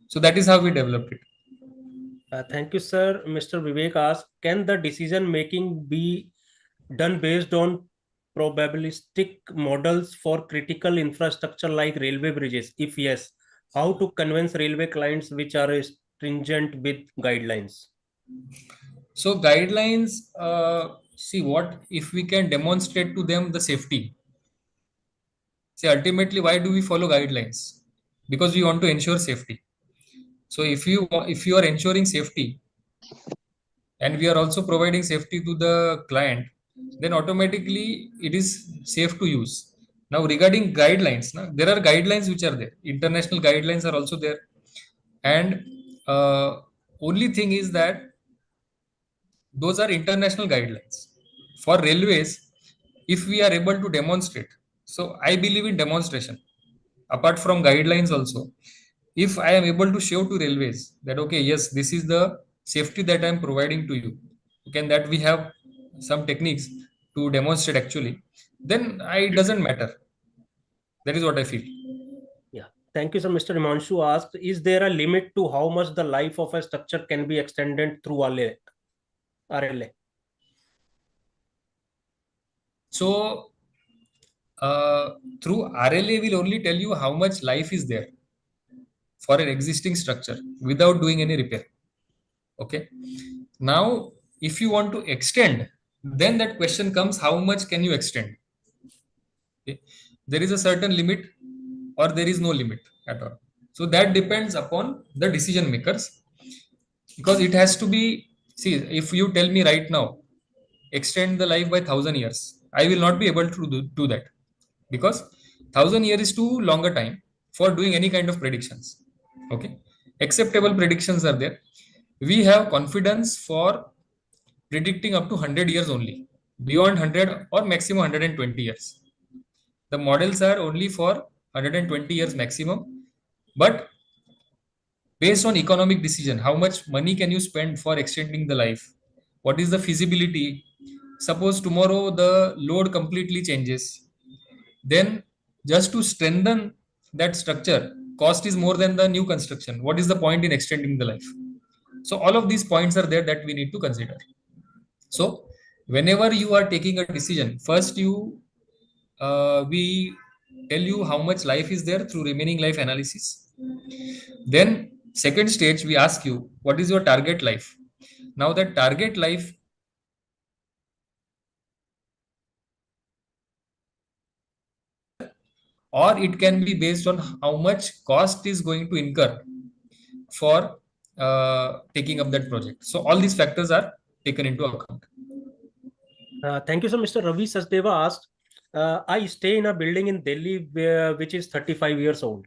So that is how we developed it. Thank you, sir. Mr. Vivek asked, can the decision making be done based on probabilistic models for critical infrastructure like railway bridges? If yes, how to convince railway clients which are stringent with guidelines? So guidelines, see what if we can demonstrate to them the safety. See, ultimately, why do we follow guidelines? Because we want to ensure safety. So if you are ensuring safety, and we are also providing safety to the client, then automatically it is safe to use. Now regarding guidelines, there are guidelines which are there. International guidelines are also there, and only thing is that those are international guidelines. For railways, if we are able to demonstrate, so I believe in demonstration apart from guidelines also. If I am able to show to railways that okay, yes, this is the safety that I am providing to you, okay, and that we have some techniques to demonstrate actually, then it doesn't matter. That is what I feel. Yeah. Thank you, sir. Mr. Himanshu asked, is there a limit to how much the life of a structure can be extended through RLA? So through RLA will only tell you how much life is there for an existing structure without doing any repair. Okay. Now, if you want to extend, then that question comes, how much can you extend? Okay. There is a certain limit or there is no limit at all. So that depends upon the decision makers, because it has to be, see, if you tell me right now, extend the life by 1,000 years, I will not be able to do that, because 1,000 years is too longer time for doing any kind of predictions. Okay. Acceptable predictions are there. We have confidence for predicting up to 100 years only. Beyond 100 or maximum 120 years. The models are only for 120 years maximum. But based on economic decision, how much money can you spend for extending the life? What is the feasibility? Suppose tomorrow the load completely changes. Then just to strengthen that structure, cost is more than the new construction. What is the point in extending the life? So all of these points are there that we need to consider. So whenever you are taking a decision, first we tell you how much life is there through remaining life analysis. Then second stage, we ask you what is your target life. Now that target life, or it can be based on how much cost is going to incur for taking up that project. So all these factors are taken into account. Thank you, sir. Mr. Ravi Sachdeva asked, I stay in a building in Delhi which is 35 years old.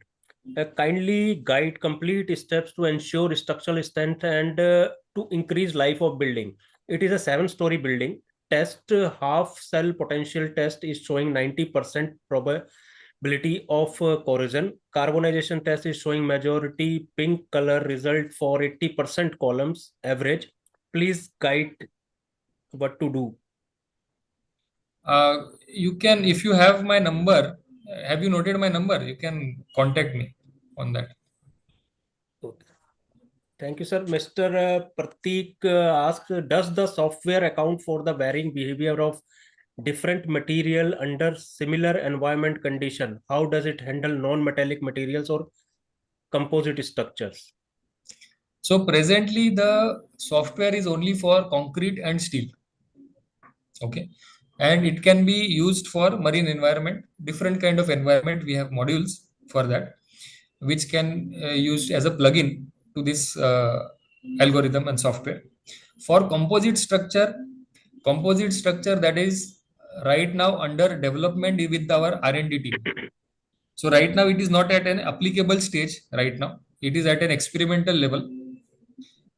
Kindly guide complete steps to ensure structural strength and to increase life of building. It is a 7-story building. Test half cell potential test is showing 90% probability of corrosion. Carbonization test is showing majority pink color result for 80% columns average. Please guide what to do. You can, if you have my number, have you noted my number? You can contact me on that. Okay. Thank you, sir. Mr. Pratik asks, does the software account for the varying behavior of different material under similar environment condition? How does it handle non-metallic materials or composite structures? So presently the software is only for concrete and steel. Okay. And it can be used for marine environment, different kind of environment. We have modules for that, which can used as a plugin to this algorithm and software. For composite structure that is right now under development with our R&D team. So right now it is not at an applicable stage right now. It is at an experimental level.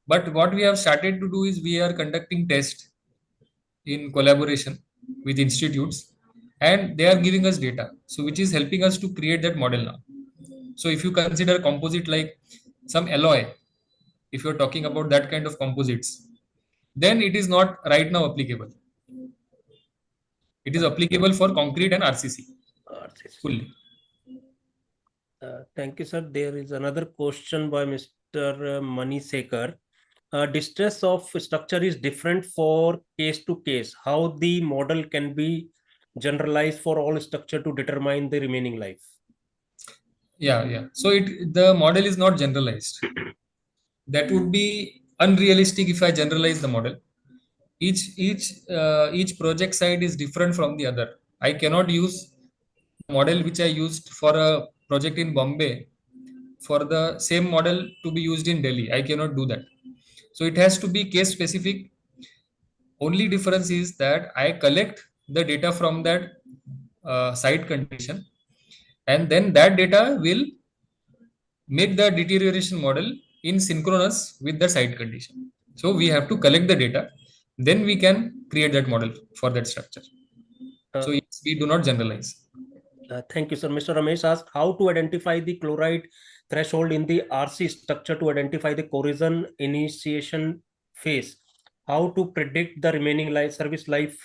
But what we have started to do is we are conducting tests in collaboration with institutes, and they are giving us data, so which is helping us to create that model now. So if you consider composite like some alloy, if you're talking about that kind of composites, then it is not right now applicable. It is applicable for concrete and RCC fully. Thank you, sir. There is another question by Mr. Manisekar. Distress of structure is different for case to case. How the model can be generalized for all structure to determine the remaining life? Yeah. So the model is not generalized. That would be unrealistic if I generalize the model. Each project site is different from the other. I cannot use model which I used for a project in Bombay for the same model to be used in Delhi. I cannot do that. So it has to be case specific. Only difference is that I collect the data from that site condition, and then that data will make the deterioration model in synchronous with the site condition. So we have to collect the data, then we can create that model for that structure. So yes, we do not generalize. Thank you, sir. Mr. Ramesh asked how to identify the chloride threshold in the RC structure to identify the corrosion initiation phase. How to predict the remaining life service life.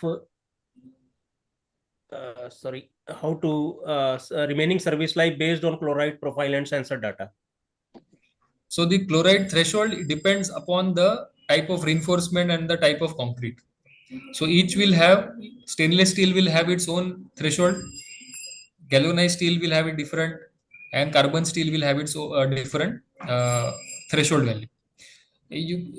How to remaining service life based on chloride profile and sensor data. So the chloride threshold depends upon the type of reinforcement and the type of concrete. So each will have, stainless steel will have its own threshold, galvanized steel will have it different, and carbon steel will have its different threshold value. You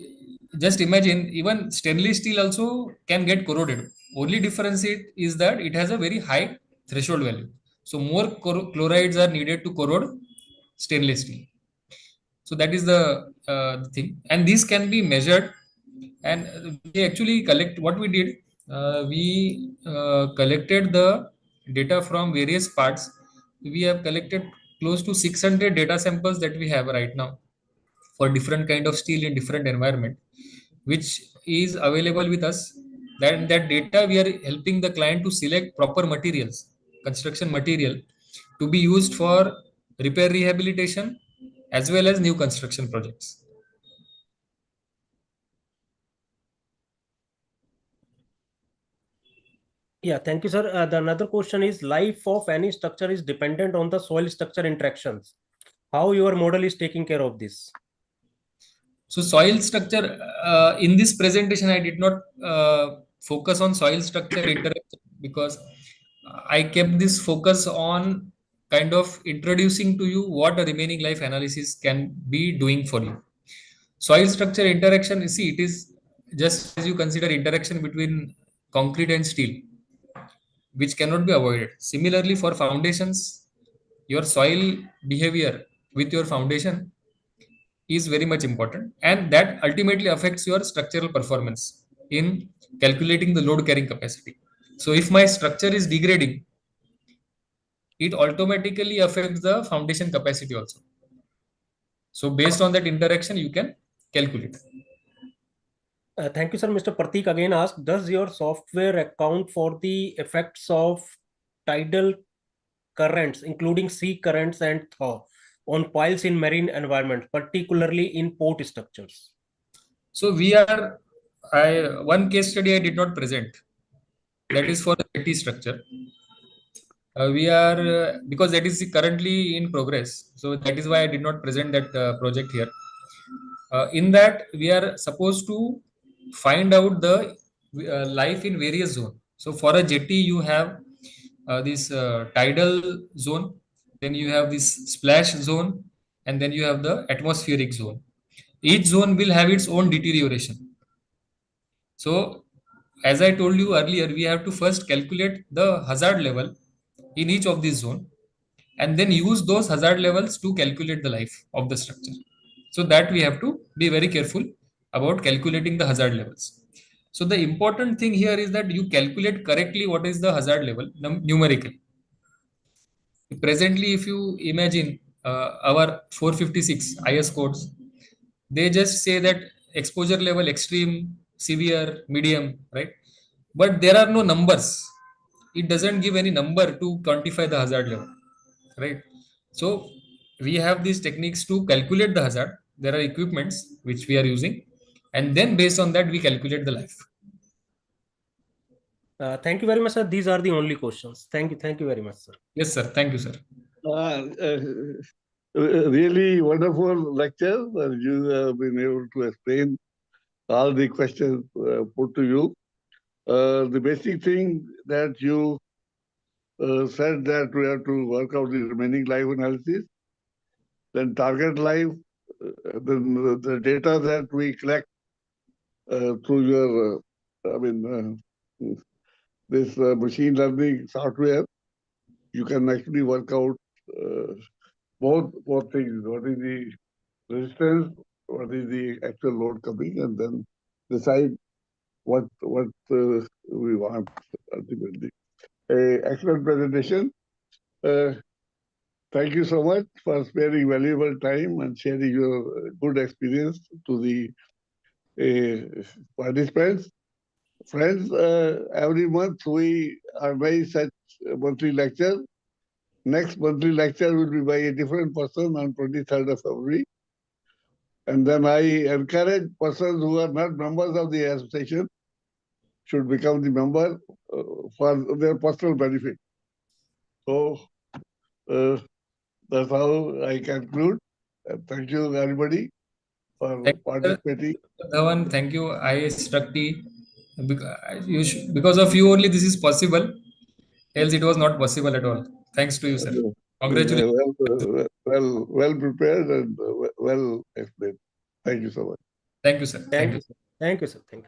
just imagine, even stainless steel also can get corroded. Only difference is that it has a very high threshold value. So more chlorides are needed to corrode stainless steel. So that is the thing, and these can be measured. And we actually collect what we did. We collected the data from various parts. We have collected close to 600 data samples that we have right now for different kind of steel in different environment, which is available with us. That data we are helping the client to select proper materials, construction material, to be used for repair rehabilitation as well as new construction projects. Yeah, thank you, sir. The another question is life of any structure is dependent on the soil structure interactions. How your model is taking care of this? So soil structure, in this presentation, I did not focus on soil structure interaction because I kept this focus on kind of introducing to you what a remaining life analysis can be doing for you. Soil structure interaction, you see, it is just as you consider interaction between concrete and steel, which cannot be avoided. Similarly, for foundations, your soil behavior with your foundation is very much important, and that ultimately affects your structural performance in calculating the load carrying capacity. So if my structure is degrading, it automatically affects the foundation capacity also. So based on that interaction, you can calculate. Thank you, sir. Mr. Pratik again asked, does your software account for the effects of tidal currents, including sea currents and thaw, on piles in marine environment, particularly in port structures? So one case study I did not present. That is for the jetty structure. We are because that is currently in progress. So that is why I did not present that project here. In that, we are supposed to find out the life in various zones. So for a jetty, you have this tidal zone, then you have this splash zone, and then you have the atmospheric zone. Each zone will have its own deterioration. So as I told you earlier, we have to first calculate the hazard level in each of these zone, and then use those hazard levels to calculate the life of the structure. So that we have to be very careful about calculating the hazard levels. So the important thing here is that you calculate correctly what is the hazard level numerically. Presently, if you imagine our 456 IS codes, they just say that exposure level extreme, severe, medium, right? But there are no numbers it doesn't give any number to quantify the hazard level, right? So we have these techniques to calculate the hazard. There are equipments which we are using, and then based on that we calculate the life. Thank you very much, sir. These are the only questions. Thank you. Thank you very much, sir. Yes, sir. Thank you, sir. Really wonderful lecture. You have been able to explain all the questions put to you. The basic thing that you said that we have to work out the remaining life analysis, then target life, then the data that we collect through your, this machine learning software, you can actually work out both things. What is the resistance? What is the actual load coming? And then decide what we want ultimately. Excellent presentation. Thank you so much for sparing valuable time and sharing your good experience to the participants. Friends, every month we organize such monthly lecture. Next monthly lecture will be by a different person on 23rd of February. And then I encourage persons who are not members of the association should become the member for their personal benefit. So that's how I conclude. Thank you, everybody, for participating. Dhawan, thank you. IStructE. Because of you only this is possible. Else it was not possible at all. Thanks to you, sir. Congratulations. Well prepared and well explained. Thank you so much. Thank you, sir. Thank you, sir. Thank you, sir. Thank you.